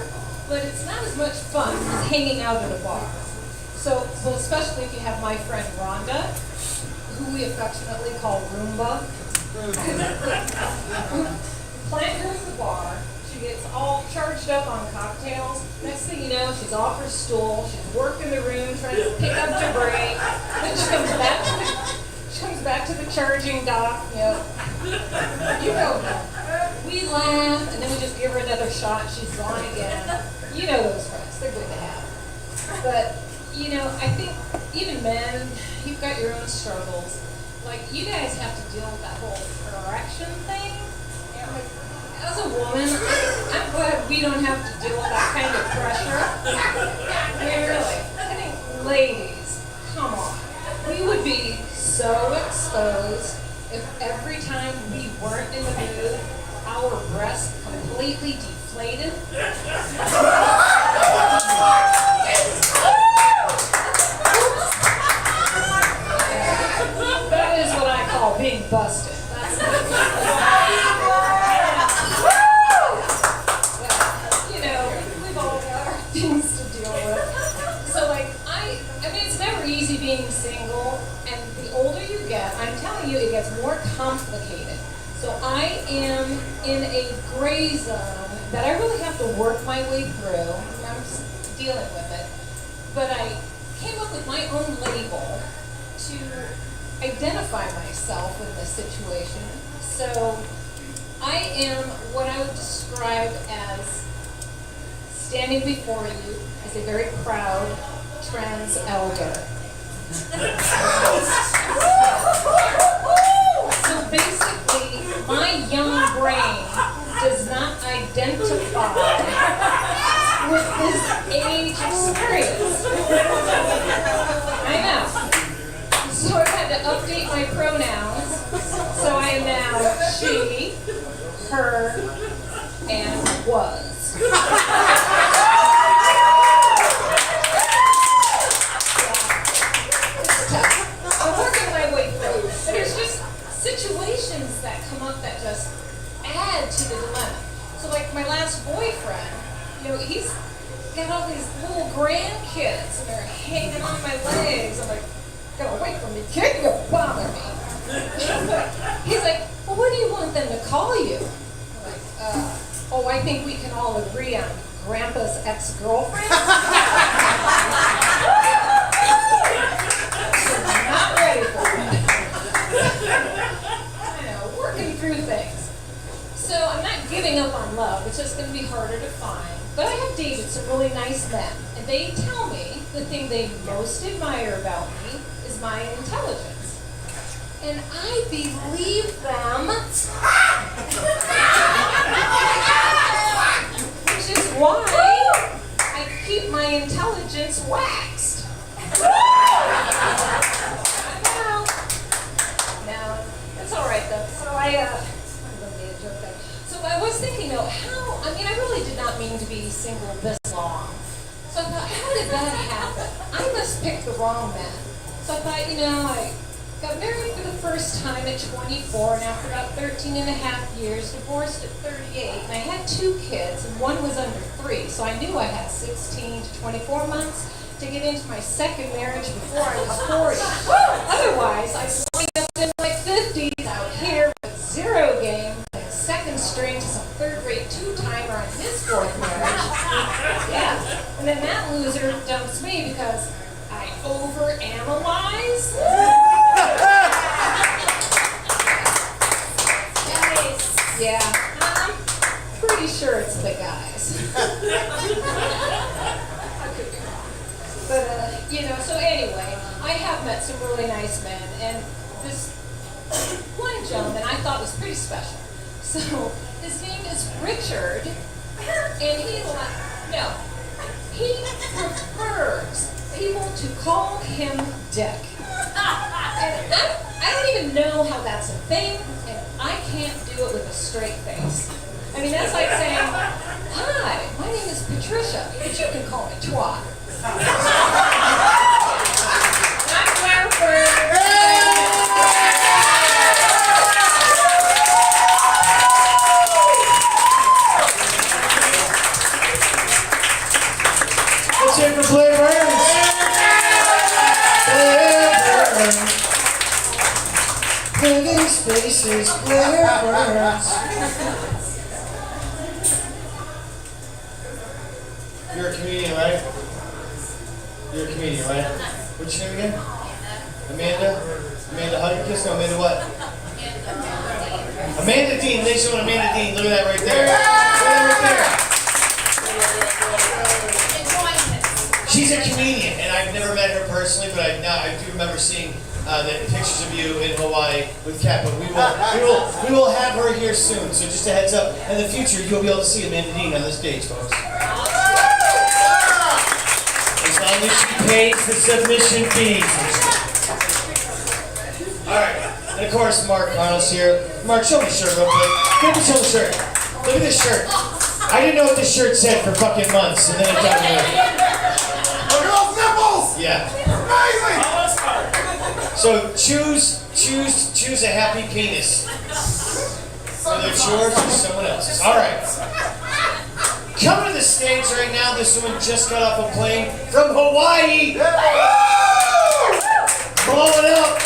but it's not as much fun as hanging out at a bar. So, well, especially if you have my friend Rhonda, who we affectionately call Roomba. Plant her at the bar. She gets all charged up on cocktails. Next thing you know, she's off her stool. She's working the room, trying to pick up debris. Then she comes back to the charging dock. We laugh, and then we just give her another shot. She's gone again. You know those friends. They're good to have. But, I think even men, you've got your own struggles. Like, you guys have to deal with that whole erection thing. As a woman, I'm glad we don't have to deal with that kind of pressure. I mean, really. I think, ladies, come on. We would be so exposed if every time we weren't in the mood, our breasts completely deflated. That is what I call being busted. That's we've all got our things to deal with. So, I mean, it's never easy being single, and the older you get, I'm telling you, it gets more complicated. So I am in a gray zone that I really have to work my way through. I'm just dealing with it. But I came up with my own label to identify myself in this situation. So I am what I would describe as standing before you as a very proud trans elder. So basically, my young brain does not identify with this age experience. I know. So I've had to update my pronouns. So I am now she, her, and was. I'm working my way through. And there's just situations that come up that just add to the dilemma. So like my last boyfriend, he's got all these little grandkids and they're hanging on my legs. I'm like, get away from me, kid, you bother me. He's like, well, what do you want them to call you? I'm like, I think we can all agree on Grandpa's ex-girlfriend. Not ready for it. I know, working through things. So I'm not giving up on love. It's just going to be harder to find. But I have dated some really nice men, and they tell me the thing they most admire about me is my intelligence. And I believe them. Which is why I keep my intelligence waxed. No, it's all right though. So I was thinking though, I really did not mean to be single this long. So I thought, how did that happen? I must pick the wrong man. So I thought, I got married for the first time at 24, and after about 13 and a half years, divorced at 38, and I had 2 kids, and one was under 3, so I knew I had 16 to 24 months to get into my second marriage before I was 40. Otherwise, I'd wind up in my 50s out here with zero game, and second string to some third-rate two-timer on his fourth marriage. Yeah, and then that loser dumps me because I overanalyze. Yeah, I'm pretty sure it's the guys. But, so anyway, I have met some really nice men, and this one gentleman I thought was pretty special. So, his name is Richard, and he prefers people to call him Dick. And I don't even know how that's a thing, and I can't do it with a straight face. I mean, that's like saying, hi, my name is Patricia, but you can call me Twat. I'm Blair Burns. Let's hear it for Blair Burns. Blair Burns. Living spaces, Blair Burns. You're a comedian, right? You're a comedian, right? What's your name again? Amanda? Amanda Hugginkis? No, Amanda what? Amanda Dean. Ladies and gentlemen, Amanda Dean. Look at that right there. Look at that right there. She's a comedian, and I've never met her personally, but I do remember seeing the pictures of you in Hawaii with Kat. But we will have her here soon. So just a heads up. In the future, you'll be able to see Amanda Dean on the stage, folks. As long as she pays the submission fees. Alright, and of course Mark Arnold's here. Mark, show me the shirt real quick. Give me show the shirt. Look at this shirt. I didn't know what this shirt said for fucking months, and then it got me. Look at those nipples! Yeah. Amazing! So choose a happy penis. Whether it's yours or someone else's. Alright. Coming to the stage right now, this woman just got off a plane from Hawaii. Blowing up.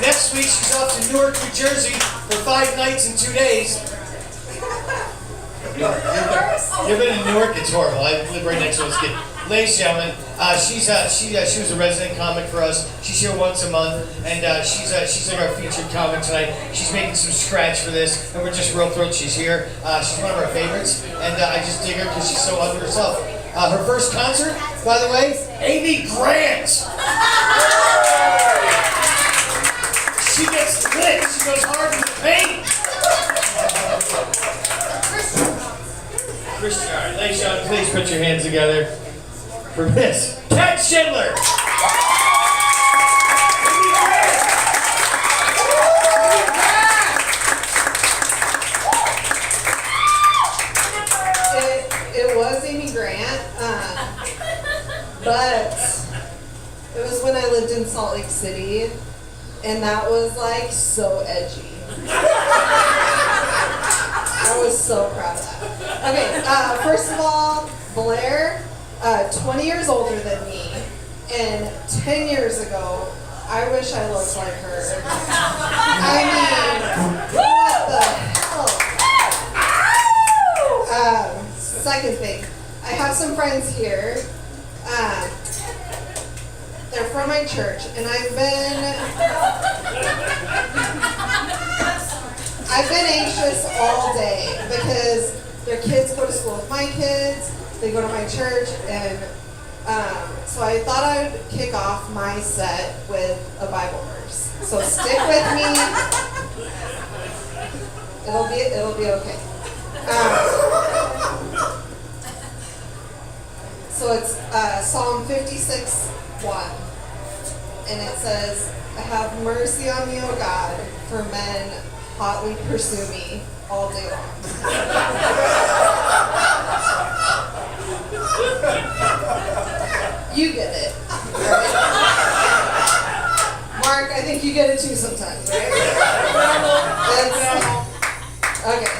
Next week, she's off to Newark, New Jersey for 5 nights and 2 days. You've been in Newark? It's horrible. I live right next to this kid. Ladies and gentlemen, she was a resident comic for us. She's here once a month, and she's like our featured comic tonight. She's making some scratch for this, and we're just real thrilled she's here. She's one of our favorites, and I just dig her because she's so under herself. Her first concert, by the way, Amy Grant. She gets lit. She goes hard in the paint. Christian, all right, ladies and gentlemen, please put your hands together for Miss Kat Schindler. It was Amy Grant, but it was when I lived in Salt Lake City, and that was like so edgy. I was so proud of that. Okay, first of all, Blair, 20 years older than me, and 10 years ago, I wish I looked like her. I mean, what the hell? Second thing, I have some friends here. They're from my church, and I've been anxious all day because their kids go to school with my kids, they go to my church, and so I thought I would kick off my set with a Bible verse. So stick with me. It'll be okay. So it's Psalm 56:1, and it says, "Have mercy on me, O God, for men hotly pursue me all day long." You get it, right? Mark, I think you get it too sometimes, right? Okay.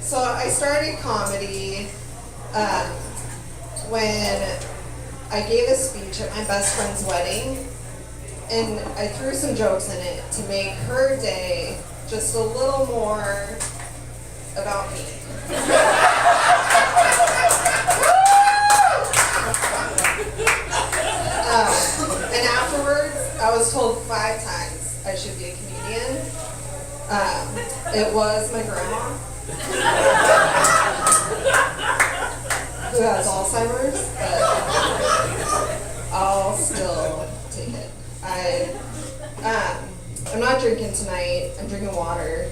So So I started comedy when I gave a speech at my best friend's wedding, and I threw some jokes in it to make her day just a little more about me. And afterwards, I was told 5 times I should be a comedian. It was my grandma, who has Alzheimer's, but I'll still take it. I'm not drinking tonight. I'm drinking water,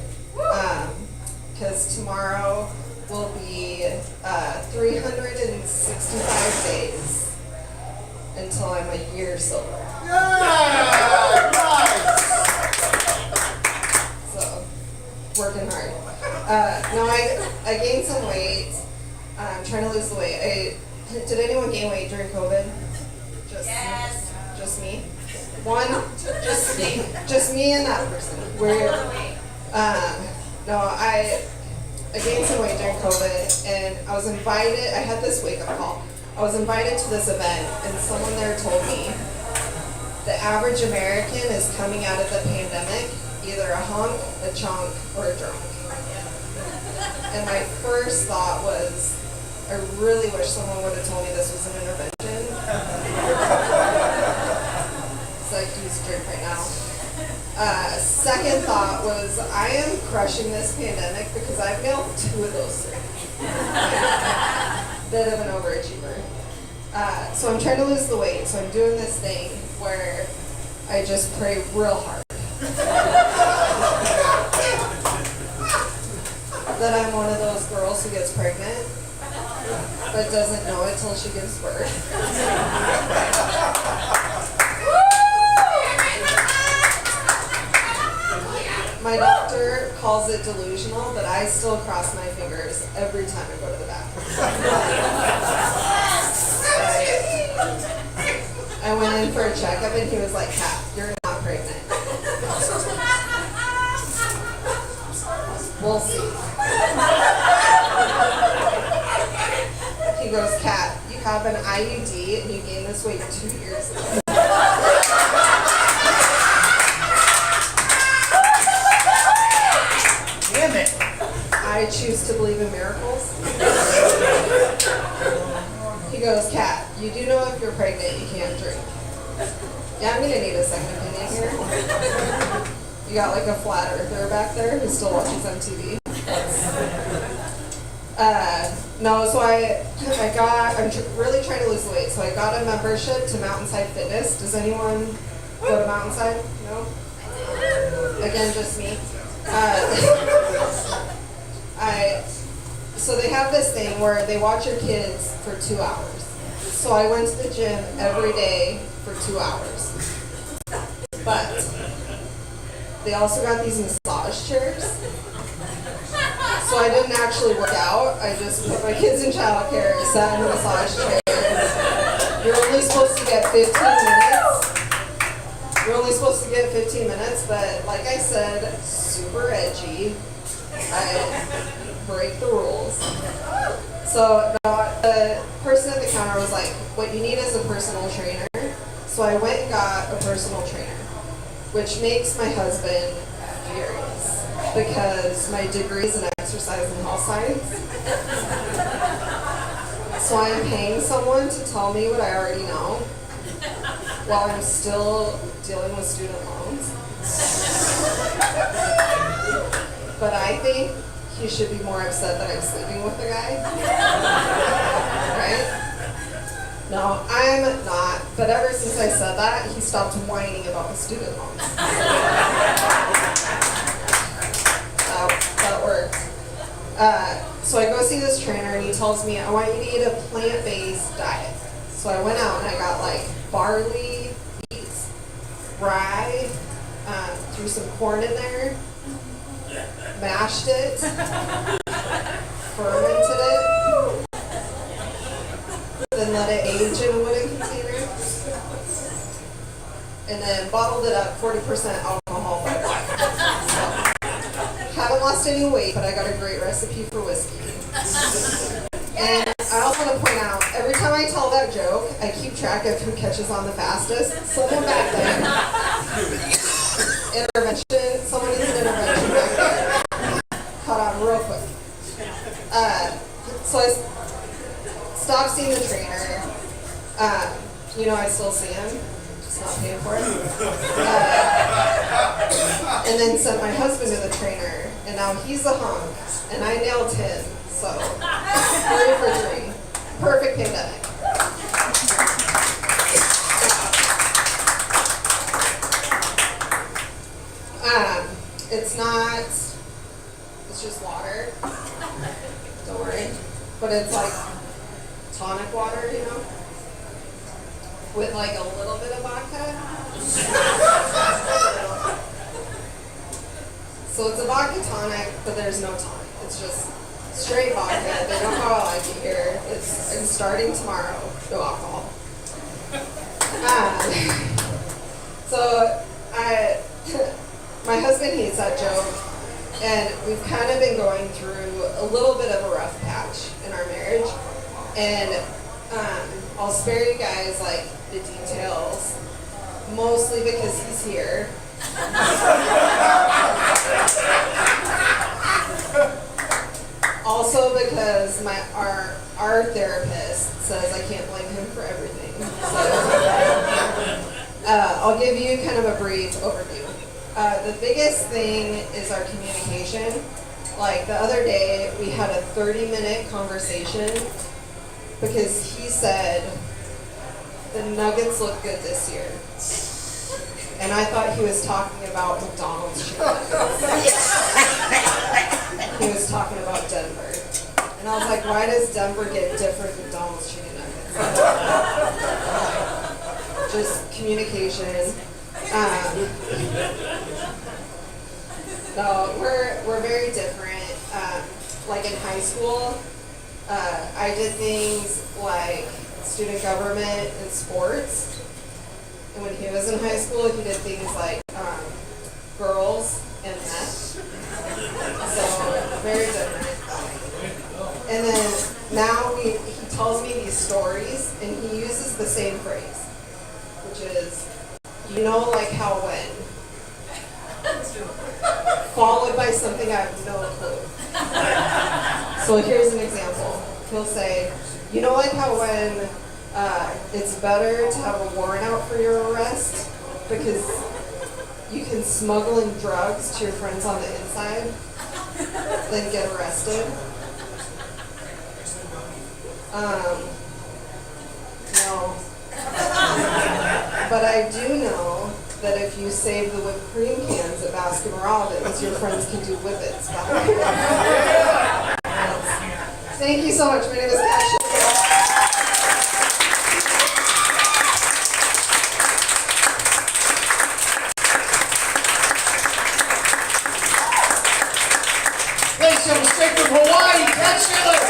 because tomorrow will be 365 days until I'm a year sober. So, working hard. No, I gained some weight. I'm trying to lose the weight. Did anyone gain weight during COVID? Yes. Just me? Just me and that person. No, I gained some weight during COVID, and I was invited. I had this wake-up call. I was invited to this event, and someone there told me the average American is coming out of the pandemic either a hunk, a chunk, or a drunk. And my first thought was, I really wish someone would have told me this was an intervention. So I can use a drink right now. Second thought was, I am crushing this pandemic because I've nailed 2 of those 3. Bit of an overachiever. So I'm trying to lose the weight. So I'm doing this thing where I just pray real hard that I'm one of those girls who gets pregnant but doesn't know it till she gives birth. My doctor calls it delusional, but I still cross my fingers every time I go to the bathroom. I went in for a checkup and he was like, Kat, you're not pregnant. We'll see. He goes, Kat, you have an IUD and you gained this weight 2 years ago. Damn it. I choose to believe in miracles. He goes, Kat, you do know if you're pregnant, you can't drink. Yeah, I'm gonna need a second opinion here. You got like a flat earther back there who still watches MTV. No, so I'm really trying to lose the weight. So I got a membership to Mountainside Fitness. Does anyone go to Mountainside? No? Again, just me. So they have this thing where they watch your kids for 2 hours. So I went to the gym every day for 2 hours. But they also got these massage chairs. So I didn't actually work out. I just put my kids in childcare, sat in a massage chair. You're only supposed to get 15 minutes. You're only supposed to get 15 minutes, but like I said, super edgy. I break the rules. So the person at the counter was like, what you need is a personal trainer. So I went and got a personal trainer, which makes my husband furious because my degree is in exercise and health science. So I'm paying someone to tell me what I already know while I'm still dealing with student loans. But I think he should be more upset that I'm sleeping with the guy. Right? No, I'm not. But ever since I said that, he stopped whining about the student loans. That worked. So I go see this trainer and he tells me, I want you to eat a plant-based diet. So I went out and I got like barley, beets, rye, threw some corn in there, mashed it, fermented it, then let it age in a wooden container, and then bottled it up 40% alcohol by black. So, haven't lost lost any weight, but I got a great recipe for whiskey. And I also want to point out, every time I tell that joke, I keep track of who catches on the fastest. Someone back there. Intervention. Someone needs an intervention back there. Caught on real quick. So I stopped seeing the trainer. I still see him. Just not paying for it. And then sent my husband to the trainer. And now he's a hunk. And I nailed him. So, 3 for 3. Perfect pandemic. It's just water. Don't worry. But it's like tonic water, with like a little bit of vodka. So it's a vodka tonic, but there's no tonic. It's just straight vodka. They know how I like it here. I'm starting tomorrow. No alcohol. My husband hates that joke, and we've kind of been going through a little bit of a rough patch in our marriage, and I'll spare you guys like the details, mostly because he's here. Also because our therapist says I can't blame him for everything. So, I'll give you kind of a brief overview. The biggest thing is our communication. Like the other day, we had a 30-minute conversation because he said, the Nuggets look good this year. And I thought he was talking about McDonald's chicken nuggets. He was talking about Denver. And I was like, why does Denver get different McDonald's chicken nuggets? Just communication. No, we're very different. Like in high school, I did things like student government and sports. And when he was in high school, he did things like girls and meth. So, very different. And then now he tells me these stories, and he uses the same phrase, which is, like how when, followed by something I have no clue. So here's an example. He'll say, like how when it's better to have a warrant out for your arrest because you can smuggle in drugs to your friends on the inside than get arrested. No. But I do know that if you save the whipped cream cans at Baskin Robbins, your friends can do whippets back. Thank you so much. My name is Ashley. Ladies and gentlemen, straight from Hawaii, Schindler.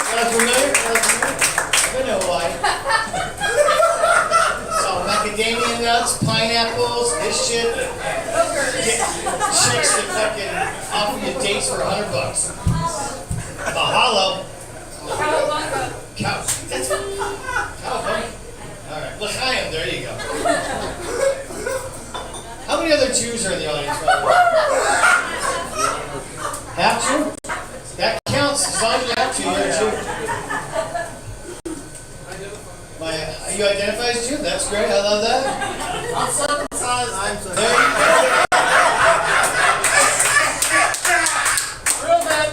Sounds familiar? I've been to Hawaii. So macadamia nuts, pineapples, this shit. Chicks that fucking offer you dates for $100. Mahalo. Cowabunga. That's Cowabunga. All right, L'chaim, there you go. How many other Jews are in the audience, by the way? Half Jew? That counts. As long as you have to, you're a Jew. You identify as Jew? That's great. I love that. I'm circumcised. I'm There circumcised. you go. Real man.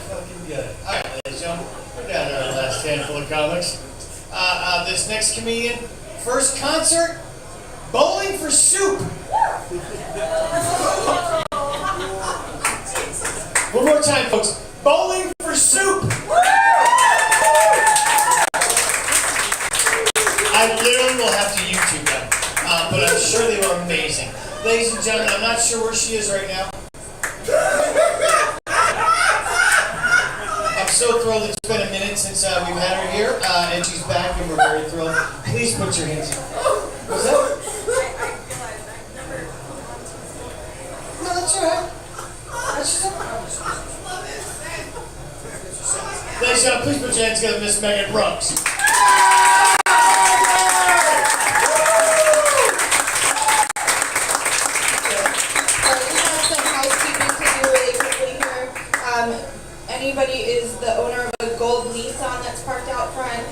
Fucking good. All right, ladies and gentlemen, we're down to our last handful of comics. This next comedian, first concert, Bowling for Soup. One more time, folks. Bowling for Soup. I literally will have to YouTube them, but I'm sure they were amazing. Ladies and gentlemen, I'm not sure where she is right now. I'm so thrilled. It's been a minute since we've had her here, and she's back, and we're very thrilled. Please put your hands up. What's that? No, that's all right. Ladies and gentlemen, please put your hands together, Miss Megan Brooks. Anybody is the owner of a gold Nissan that's parked out front,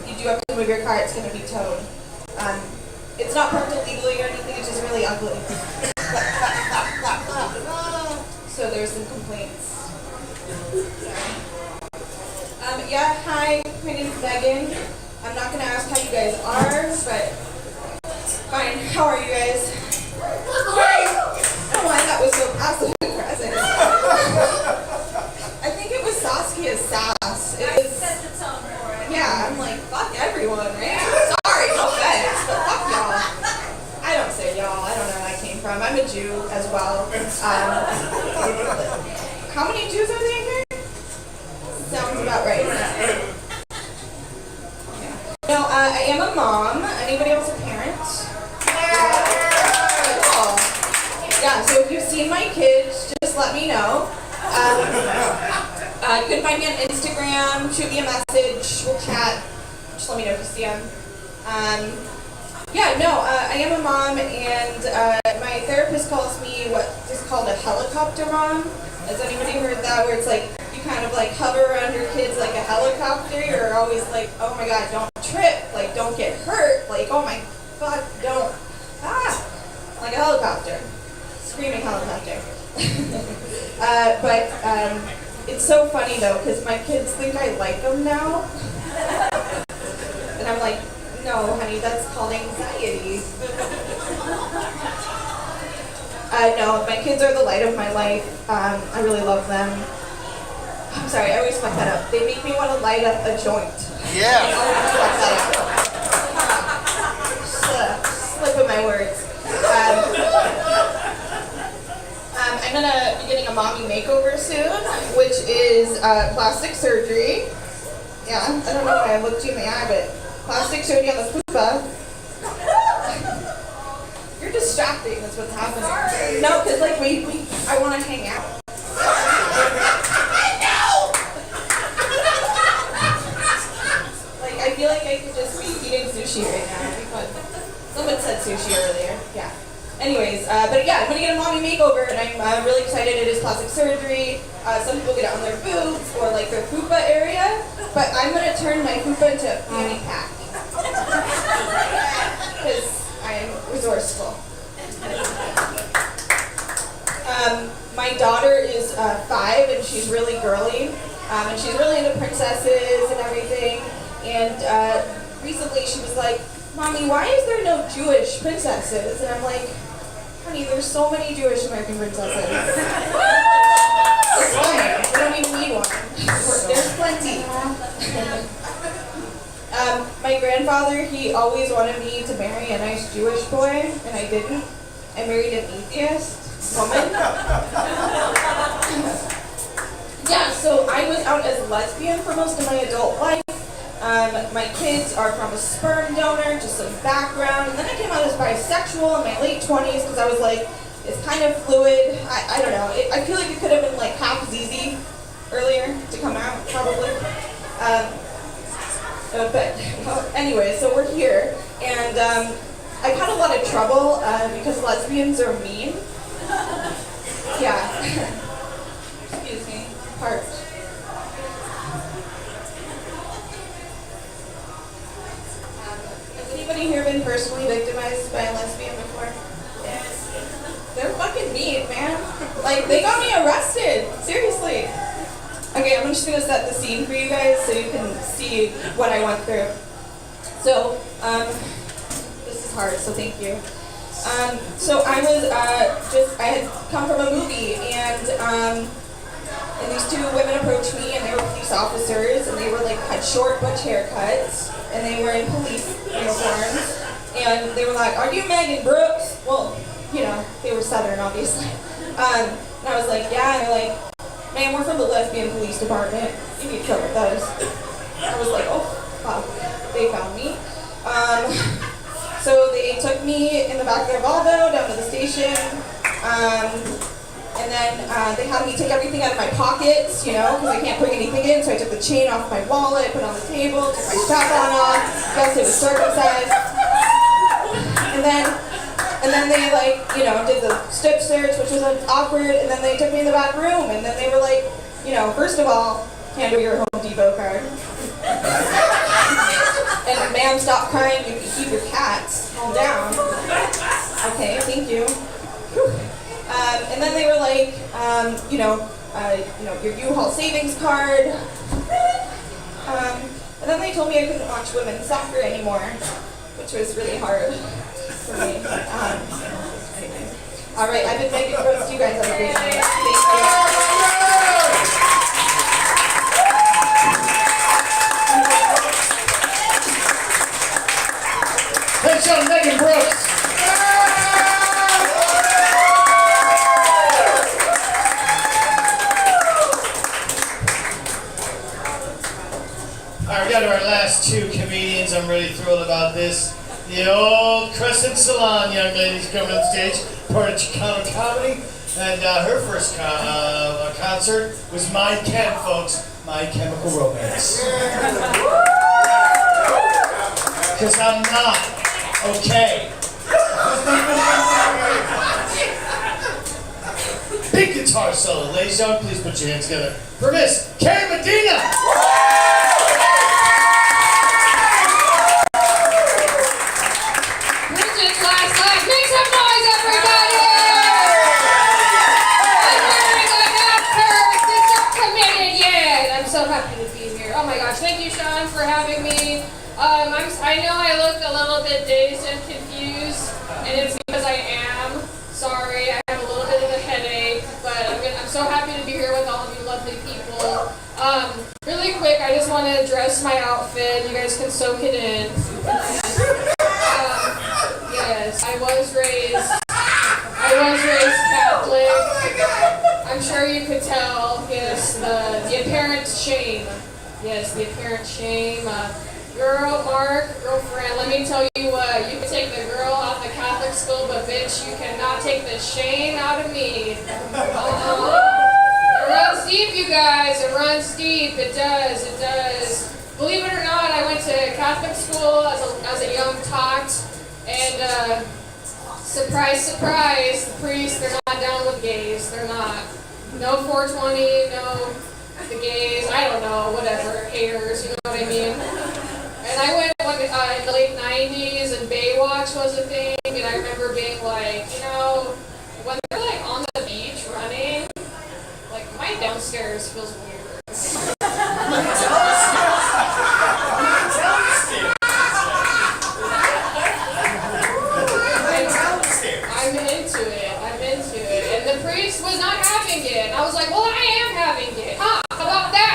you do have to move your car, it's going to be towed. It's not parked illegally or anything, it's just really ugly. So there's some complaints. Yeah, hi, my name is Megan. I'm not going to ask how you guys are, but fine, how are you guys? Oh, that was so passive aggressive. I think it was Saskia's sass. It was, yeah, I'm like, fuck everyone, right? Sorry, no offense, but fuck y'all. I don't say y'all, I don't know where that came from. I'm a Jew as well. How many Jews are there here? Sounds about right. Yeah. No, I am a mom. Anybody else a parent? Yeah, so if you've seen my kids, just let me know. You can find me on Instagram, shoot me a message, we'll chat. Just let me know if you see them. I am a mom, and my therapist calls me what is called a helicopter mom. Has anybody heard that, where it's like, you kind of like hover around your kids like a helicopter? You're always like, oh my god, don't trip, like don't get hurt, like oh my god, don't, like a helicopter. Screaming helicopter. It's so funny though, because my kids think I like them now. And I'm like, no, honey, that's called anxiety. No, my kids are the light of my life. I really love them. I'm sorry, I always fuck that up. They make me want to light up a joint. Yeah. I always fuck that up. Slip of my words. I'm gonna be getting a mommy makeover soon, which is plastic surgery. Yeah, I don't know why I looked you in the eye, but plastic surgery on the fupa. You're distracting, that's what's happening. No, because like I want to hang out. Like I feel like I could just be eating sushi right now. It'd be fun. Someone said sushi earlier. Yeah. Anyways, but yeah, I'm gonna get a mommy makeover, and I'm really excited. It is plastic surgery. Some people get it on their boobs or like their fupa area, but I'm gonna turn my fupa into a fanny pack because I'm resourceful. My daughter is 5, and she's really girly, and she's really into princesses and everything. And recently, she was like, "Mommy, why is there no Jewish princesses?" And I'm like, honey, there's so many Jewish American princesses. It's fine. We don't even need one. There's plenty. My grandfather, he always wanted me to marry a nice Jewish boy, and I didn't. I married an atheist woman. Yeah, so I was out as lesbian for most of my adult life. My kids are from a sperm donor, just some background. And then I came out as bisexual in my late 20s because I was like, it's kind of fluid. I don't know. I feel like it could have been like half as easy earlier to come out, probably. Anyway, so we're here. And I've had a lot of trouble because lesbians are mean. Yeah. Excuse me. Parked. Anybody here been personally victimized by a lesbian before? Yes. They're fucking mean, man. Like, they got me arrested. Seriously. Okay, I'm just gonna set the scene for you guys so you can see what I went through. So, this is hard, so thank you. So I was I had come from a movie, and these 2 women approached me, and they were police officers, and they were like, had short butch haircuts, and they were in police uniforms, and they were like, "Are you Megan Brooks?" Well, you know, they were Southern, obviously. And I was like, "Yeah," and they're like, "Man, we're from the lesbian police department. You need trouble with us." I was like, "Oh, fuck." They found me. So they took me in the back of their Volvo down to the station. And then they had me take everything out of my pockets, you know, because I can't bring anything in. So I took the chain off my wallet, put it on the table, took my strap-on off. Guess it was circumcised. And then they, like, you know, did the strip search, which was awkward. And then they took me in the back room. And then they were like, you know, first of all, handle your Home Depot card. And ma'am, stop crying. You can keep your cats. Calm down. Okay, thank you. And then they were like, you know, your U-Haul savings card. And then they told me I couldn't watch women's soccer anymore, which was really hard for me. Anyway. All right, I've been Megan Brooks. You guys have a great night. Thank you. Thanks, y'all, Megan Brooks. All right, we got to our last two comedians. I'm really thrilled about this. The old Crescent Salon young lady's coming on stage, part of Chicano comedy. And her first concert was My Chem, folks. My Chemical Romance. Because I'm not okay. Big guitar solo. Ladies and gentlemen, please put your hands together for Miss Cari Medina. Brigett last night. Make some noise, everybody! I'm wearing an outfit. It's not committed yet. I'm so happy to be here. Oh my gosh, thank you, Sean, for having me. I know I look a little bit dazed and confused, and it's because I am. Sorry, I have a little bit of a headache, but I'm so happy to be here with all of you lovely people. Really quick, I just want to address my outfit. You guys can soak it in. Yes, I was raised Catholic. I'm sure you could tell. Yes, the apparent shame. Yes, the apparent shame. Girlfriend, let me tell you what, you can take the girl out the Catholic school, but bitch, you cannot take the shame out of me. It runs deep, you guys, it runs deep, it does. Believe it or not, I went to Catholic school as a young tot, and surprise, surprise, the priests, they're not down with gays, they're not. No 420, no the gays, I don't know, whatever, haters, you know what I mean? And I went in the late 90s, and Baywatch was a thing, and I remember being like, you know, when they're like on the beach running, like my downstairs feels weird. I'm into it, and the priest was not having it. I was like, well, I am having it, huh? How about that?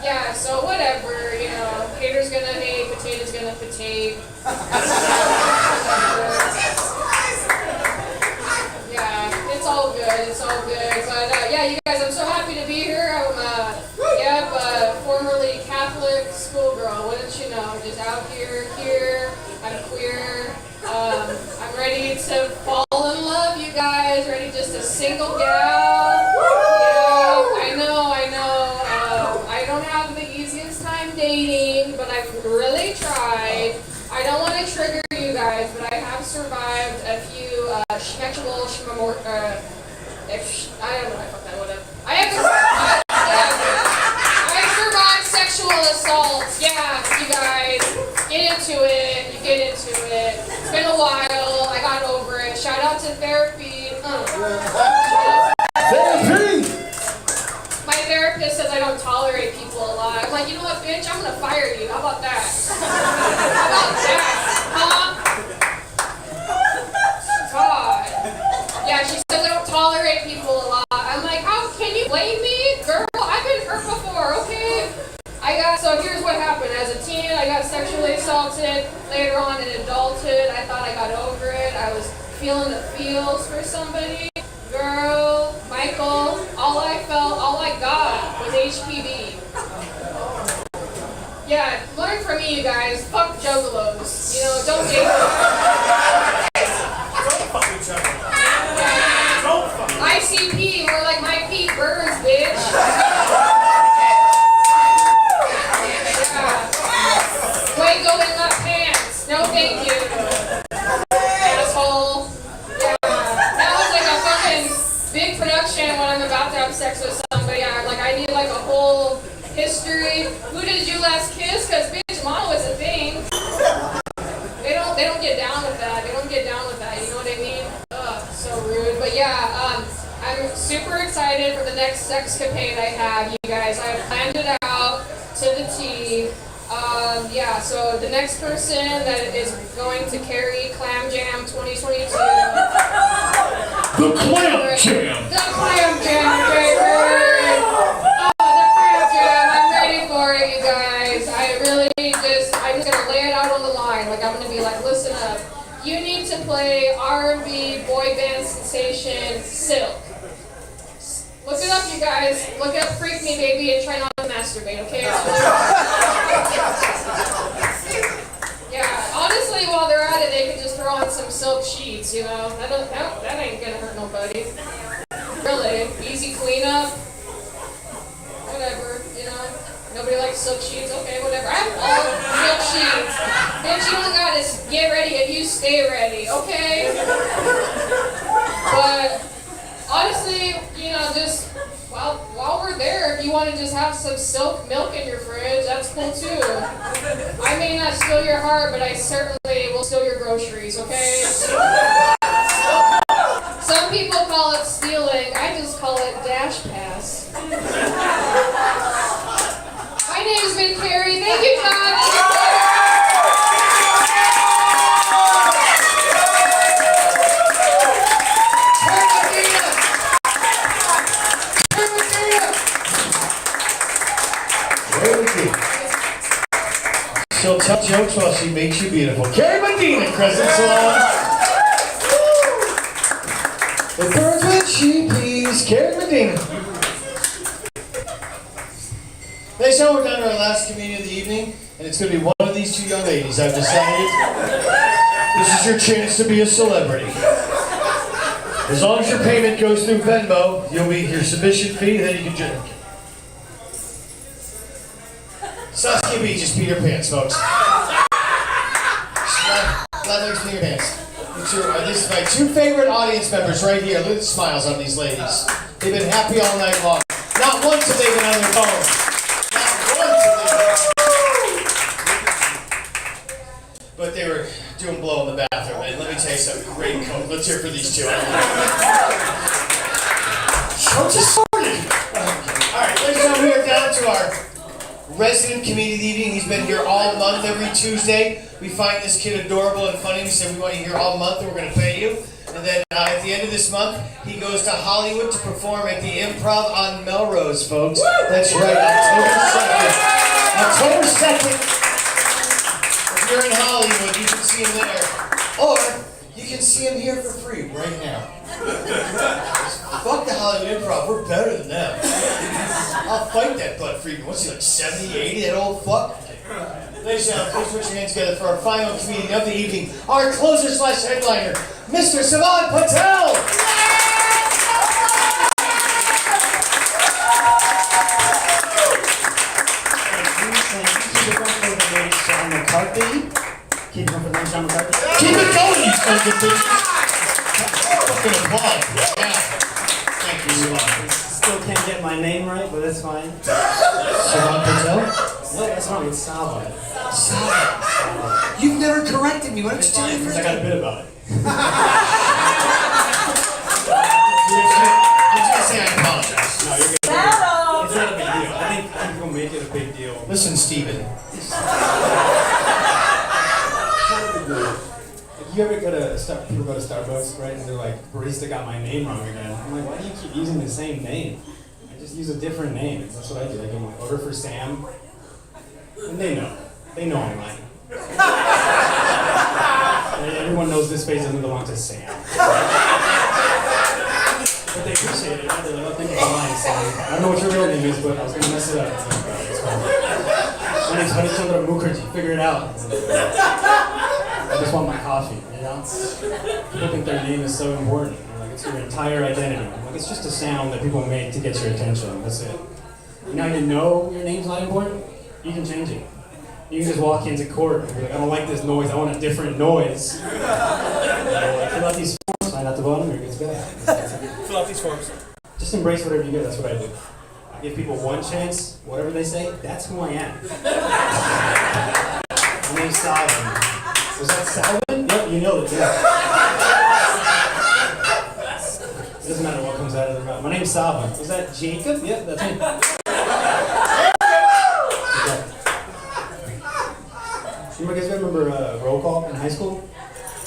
Yeah, so whatever, you know, hater's gonna hate, potato's gonna potate. Yeah, it's all good, but yeah, you guys, I'm so happy to be here. I'm, formerly Catholic schoolgirl, wouldn't you know, just out here, I'm queer, I'm ready to fall in love, you guys, ready just a single gal. Yeah, I know. I don't have the easiest time dating, but I've really tried. I don't want to trigger you guys, but I have survived a few sexual I don't know, I fucked that one up. I have survived sexual assaults. Yeah, you guys, get into it. You get into it. It's been a while. I got over it. Shout out to therapy. My therapist says I don't tolerate people a lot. I'm like, you know what, bitch? I'm gonna fire you. How about that? Huh? God. Yeah, she says I don't tolerate people a lot. I'm like, how can you blame me? Girl, I've been hurt before, okay? So here's what happened. As a teen, I got sexually assaulted. Later on in adulthood, I thought I got over it. I was feeling the feels for somebody. Girl, Michael, HPV. Yeah, learn from me, you guys. Fuck juggalos. You know, don't date them. Don't fuck each other. Don't fuck. ICP, more like my Pete Burns, bitch. Fuego in my pants. No, thank you. Asshole. Yeah. That was like a fucking big production when I'm about to have sex with somebody. I need like a whole history. Who did you last kiss? Cause bitch, mono is a thing. They don't get down with that. They don't get down with that. You know what I mean? Ugh, so rude. But yeah, I'm super excited for the next sexcapade I have, you guys. I planned it out to the T. Yeah, so the next person that is going to carry Clam Jam 2022. The Clam Jam! The Clam Jam, baby! Oh, the Clam Jam! I'm ready for it, you guys. I'm just gonna lay it out on the line. Like, I'm gonna be like, listen up. You need to play R&B boy band sensation Silk. Look it up, you guys. Look up Freak Me Baby and try not to masturbate, okay? Yeah, honestly, while they're at it, they can just throw on some silk sheets, you know? That ain't gonna hurt nobody. Really, easy cleanup. Whatever, you know? Nobody likes silk sheets, okay, whatever. I'm all silk sheets. Bitch, you don't gotta get ready if you stay ready, okay? But honestly, you know, just while we're there, if you want to just have some silk milk in your fridge, that's cool too. I may not steal your heart, but I certainly will steal your groceries, okay? Some people call it stealing. I just call it dash pass. My name's been Cari. Thank you, Todd. She'll tell jokes while she makes you beautiful. Cari Medina, Crescent Salon. It burns with sheepies. Cari Medina. Ladies and gentlemen, we're down to our last comedian of the evening, and it's going to be one of these two young ladies. I've decided this is your chance to be a celebrity. As long as your payment goes through Venmo, you'll be your submission fee, then you can drink. Saskia Bee just peed her pants, folks. Leathers peed her pants. This is my two favorite audience members right here. Look at the smiles on these ladies. They've been happy all night long. Not once have they been on their phone. Not once have they been. But they were doing blow in the bathroom. And let me tell you something. Great coat. Let's hear for these two. Show just started. Alright, ladies and gentlemen, we are down to our resident comedian of the evening. He's been here all month, every Tuesday. We find this kid adorable and funny. We said we want you here all month and we're going to pay you. And then at the end of this month, he goes to Hollywood to perform at the Improv on Melrose, folks. That's right, October 2nd. If you're in Hollywood, you can see him there. Or you can see him here for free right now. Fuck the Hollywood Improv, we're better than them. I'll fight that Bud Friedman. What's he, like 70, 80, that old fuck? Ladies and gentlemen, please put your hands together for our final comedian of the evening, our closer / headliner, Mr. Saavan Patel! McCarthy. Keep it going for the Sean McCarthy. Keep it going, you fucking bitch! Fucking applaud. Yeah. Thank you, Saavan. Still can't get my name right, but that's fine. Saavan Patel? No, that's wrong. It's Saavan. Saavan. You've never corrected me. Why don't you tell me? Because I got a bit about it. I'm just gonna say I apologize. No, you're good. It's not a big deal. I think people make it a big deal. Listen, Steven. You ever go to people go to Starbucks, right? And they're like, barista got my name wrong again. I'm like, why do you keep using the same name? I just use a different name. That's what I do. I give them like, order for Sam. And they know. They know I'm lying. Everyone knows this space doesn't belong to Sam. But they appreciate it. They're like, oh, thank you for lying. I don't know what your real name is, but I was gonna mess it up. My name's Harichandra Mukherjee. Figure it out. I just want my coffee, you know? People think their name is so important. Like, it's your entire identity. Like, it's just a sound that people make to get your attention. That's it. Now you know your name's not important, you can change it. You can just walk into court and be like, I don't like this noise, I want a different noise. Fill out these forms, sign at the bottom, or it gets better. Fill out these forms. Just embrace whatever you get, that's what I do. I give people one chance, whatever they say, that's who I am. My name's Saavan. Was that Saavan? Yep, you know it, yeah. It doesn't matter what comes out of their mouth. My name's Saavan. Was that Jacob? Yep, that's me. You guys remember roll call in high school?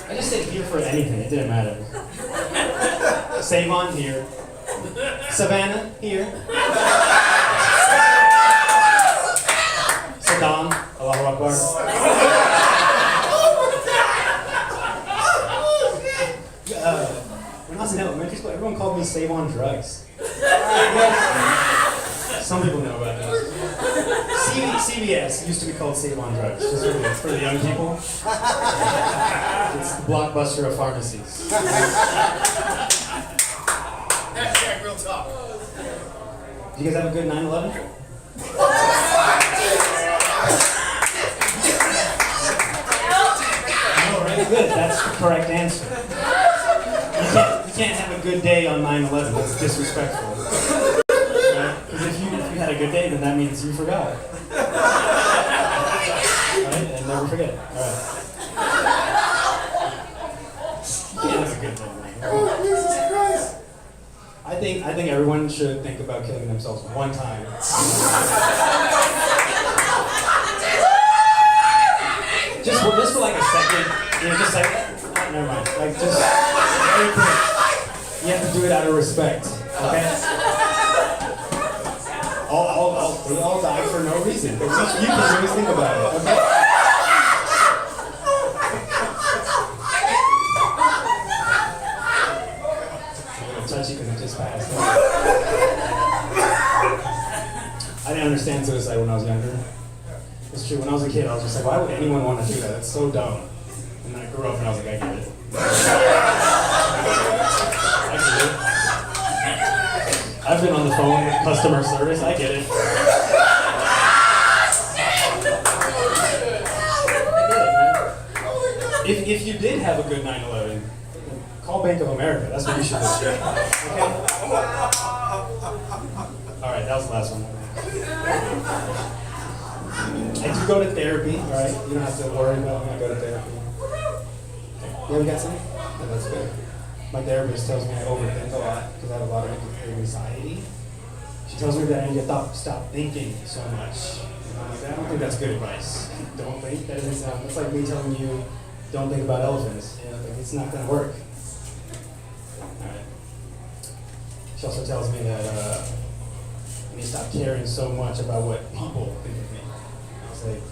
I just said here for anything, it didn't matter. Saavan here. Savannah here. Saddam, Allahu Akbar. When I was in elementary school, everyone called me Save on Drugs. Some people know about that. CVS used to be called Save on Drugs, just for the young people. It's the Blockbuster of pharmacies. Hashtag real talk. Did you guys have a good 9/11? No, right? Good. That's the correct answer. You can't have a good day on 9/11. That's disrespectful. Because if you had a good day, then that means you forgot. Right? And never forget. All right. You can't have a good day. Oh, Jesus Christ. I think everyone should think about killing themselves one time. just for like a second. You know, just like, never mind. Like just very quick. You have to do it out of respect. Okay? They all die for no reason. But you can always think about it. Okay? Touchy because it just passed. I didn't understand suicide when I was younger. It's true, when I was a kid, I was just like, why would anyone want to do that? That's so dumb. And then I grew up and I was like, I get it. I get it. I've been on the phone with customer service, I get it. If you did have a good 9/11, call Bank of America. That's what you should do. Okay? Alright, that was the last one. I do go to therapy, alright? You don't have to worry about when I go to therapy. Yeah, we got something? Yeah, that's good. My therapist tells me I overthink a lot because I have a lot of anxiety. She tells me that I need to stop thinking so much. And I'm like, I don't think that's good advice. Don't think. That doesn't sound. That's like me telling you, don't think about elephants. You know, like, it's not going to work. Alright. She also tells me that I need to stop caring so much about what people think of me. I was like,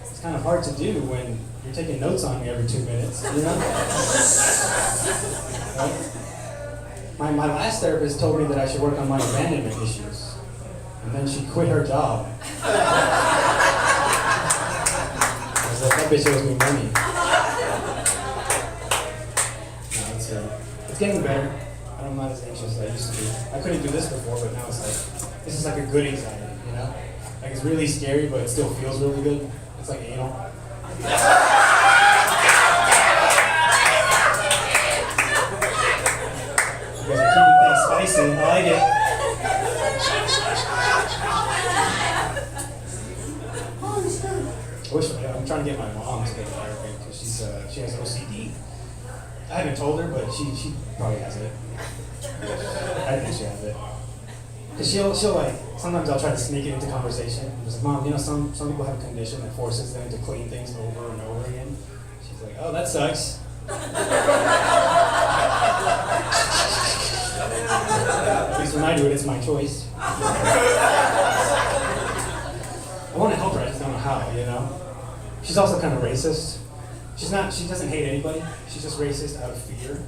it's kind of hard to do when you're taking notes on me every 2 minutes, you know? Right? My last therapist told me that I should work on my abandonment issues. And then she quit her job. I was like, that bitch owes me money. No, it's getting better. I'm not as anxious as I used to be. I couldn't do this before, but now it's like, this is like a good anxiety, you know? Like it's really scary, but it still feels really good. It's like anal. You guys are keeping things spicy. I like it. I'm trying to get my mom to get therapy because she has OCD. I haven't told her, but she probably has it. I think she has it. Because she'll like, sometimes I'll try to sneak it into conversation. I'm just like, Mom, you know, some people have a condition that forces them to clean things over and over again. She's like, oh, that sucks. At least when I do it, it's my choice. I want to help her, I just don't know how, you know? She's also kind of racist. She doesn't hate anybody. She's just racist out of fear.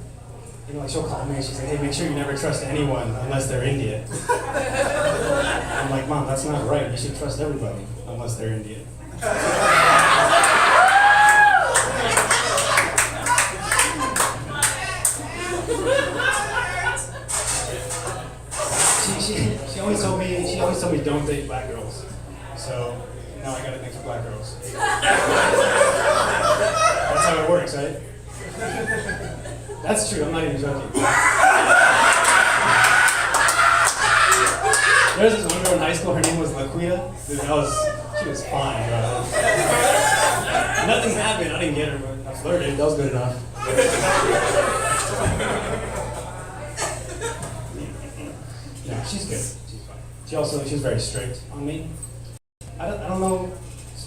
you know, like she'll call me and she's like, hey, make sure you never trust anyone unless they're Indian. I'm like, Mom, that's not right. You should trust everybody unless they're Indian. She always told me don't date black girls. So now I got a thing for black girls. That's how it works, right? That's true, I'm not even joking. There was this one girl in high school, her name was Laquita. Dude, she was fine, bro. Nothing happened, I didn't get her, but I flirted, that was good enough. No, she's good, she's fine. She was very strict on me. I don't know,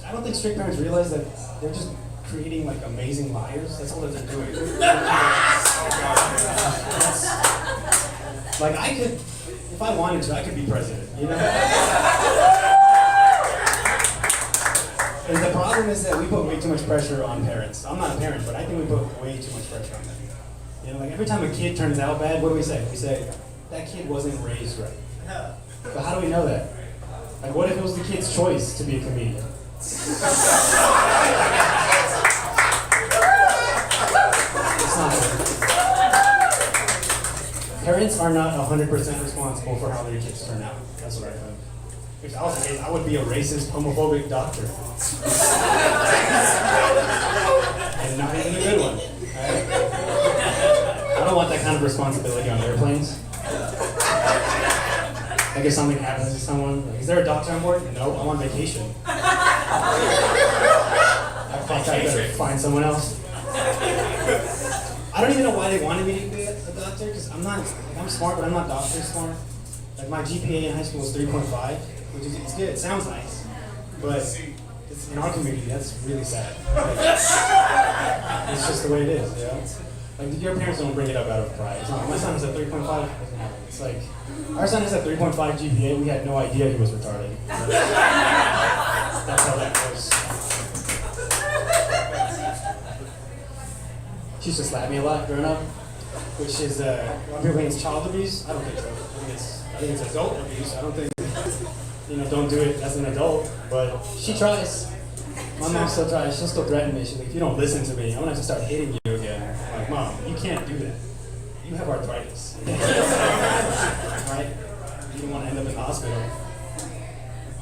I don't think strict parents realize that they're just creating like amazing liars. That's all that they're doing. Like I could, if I wanted to, I could be president, you know? And the problem is that we put way too much pressure on parents. I'm not a parent, but I think we put way too much pressure on them. You know, like every time a kid turns out bad, what do we say? We say, that kid wasn't raised right. But how do we know that? Like what if it was the kid's choice to be a comedian? It's not. Parents are not 100% responsible for how their kids turn out. That's what I think. If that was the case, I would be a racist, homophobic doctor. And not even a good one. Right? I don't want that kind of responsibility on airplanes. Like if something happens to someone, like, is there a doctor on board? No, I'm on vacation. I better find someone else. I don't even know why they wanted me to be a doctor, because I'm smart, but I'm not doctor smart. Like my GPA in high school was 3.5, which is it's good, it sounds nice, but it's, in our community, that's really sad. Like, it's just the way it is, you know? Like your parents don't bring it up out of pride. It's not, my son has a 3.5, it's like, our son has a 3.5 GPA, we had no idea he was retarded. That's how that goes. She used to slap me a lot growing up, which is, a lot of people think it's child abuse. I don't think so. I think it's adult abuse. I don't think, you know, don't do it as an adult, but she tries. My mom still tries. She'll still threaten me. She's like, if you don't listen to me, I'm gonna have to start hitting you again. I'm like, Mom, you can't do that. You have arthritis. Right? You don't want to end up in the hospital.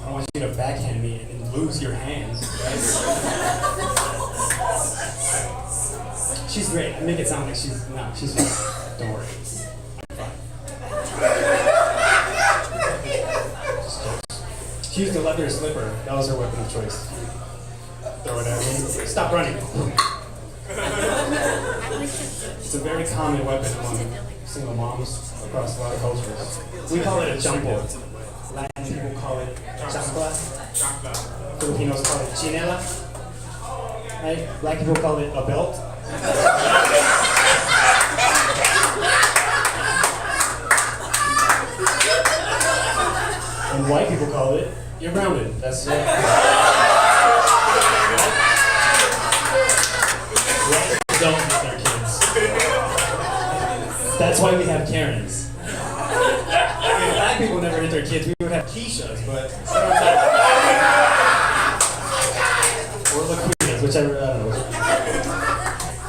I don't want you to backhand me and lose your hands, right? She's great. I make it sound like she's fine. Don't worry. I'm fine. She used a leather slipper. That was her weapon of choice. Throw it at me. Stop running. It's a very common weapon among single moms across a lot of cultures. We call it a jumbo. Latin people call it chancla. Filipinos call it chinela. Right? Black people call it a belt. And white people call it, you're grounded. That's right. White people don't hit their kids. That's why we have Karens. If black people never hit their kids, we would have Keishas, but or Laquitas, whichever, I don't know.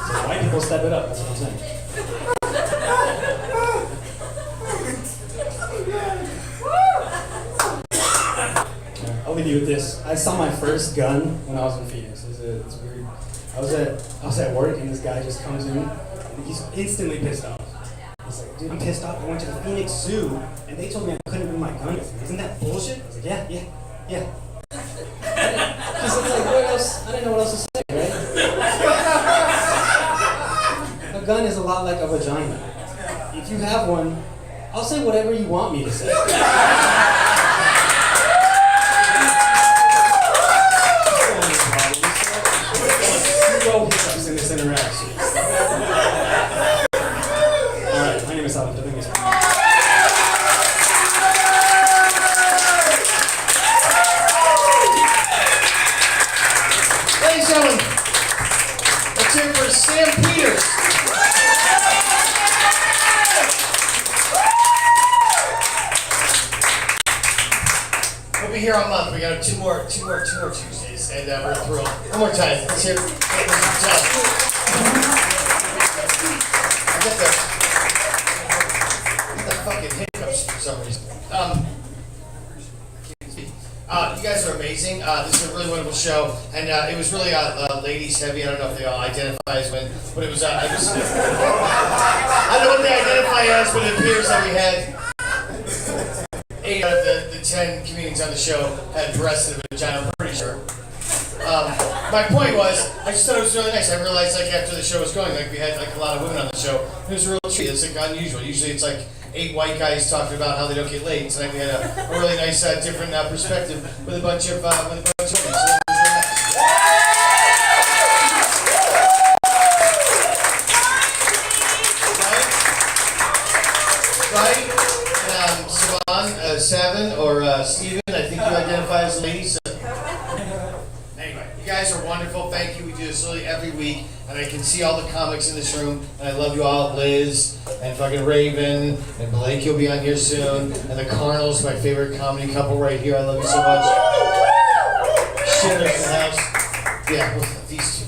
So white people step it up, that's what I'm saying. I'll leave you with this. I saw my first gun when I was in Phoenix. It's weird. I was at work and this guy just comes in and he's instantly pissed off. He's like, dude, I'm pissed off. I went to the Phoenix Zoo and they told me I couldn't bring my gun with me. Isn't that bullshit? I was like, yeah. Because it's like, what else? I didn't know what else to say, right? A gun is a lot like a vagina. If you have one, I'll say whatever you want me to say. No hiccups in this interaction. Alright, my name is Saavan. Ladies and gentlemen, let's hear it for Sam Peters. be here all month. We got two more Tuesdays, and we're thrilled. One more time. Let's hear. I got the fucking hiccups for some reason. You guys are amazing. This is a really wonderful show, and it was really ladies heavy. I don't know if they all identify as women, but it was. I don't know what they identify as, but it appears that we had 8 out of the 10 comedians on the show had breasts and a vagina. I'm pretty sure. My point was, I just thought it was really nice. I realized like after the show was going, like we had like a lot of women on the show. It was a real treat. It's like unusual. Usually it's like 8 white guys talking about how they don't get laid. Tonight we had a really nice, different perspective with a bunch of women. So it was really nice. Right? Saavan, Saavan, or Steven, I think you identify as ladies. Anyway, you guys are wonderful. Thank you. We do this literally every week, and I can see all the comics in this room, and I love you all. Liz, and fucking Raven, and Blake, you'll be on here soon, and the Carnals, my favorite comedy couple right here. I love you so much. Schindler in the house. Yeah, these two.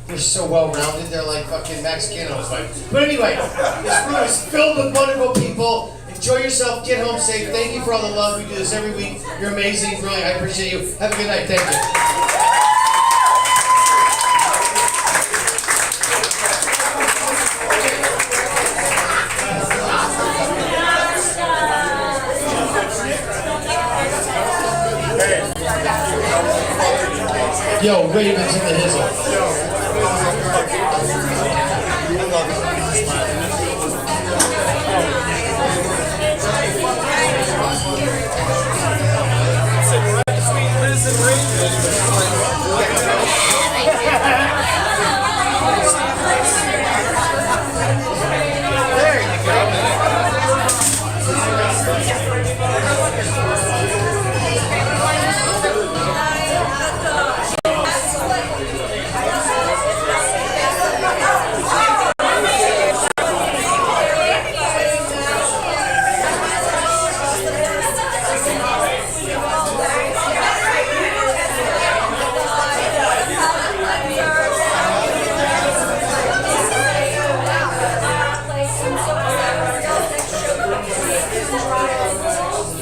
They're so well-rounded. They're like fucking Mexicanos. But anyway, this room is filled with wonderful people. Enjoy yourself. Get home safe. Thank you for all the love. We do this every week. You're amazing. Really, I appreciate you. Have a good night. Thank you. Yo, Raven's in the hizzle.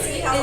See how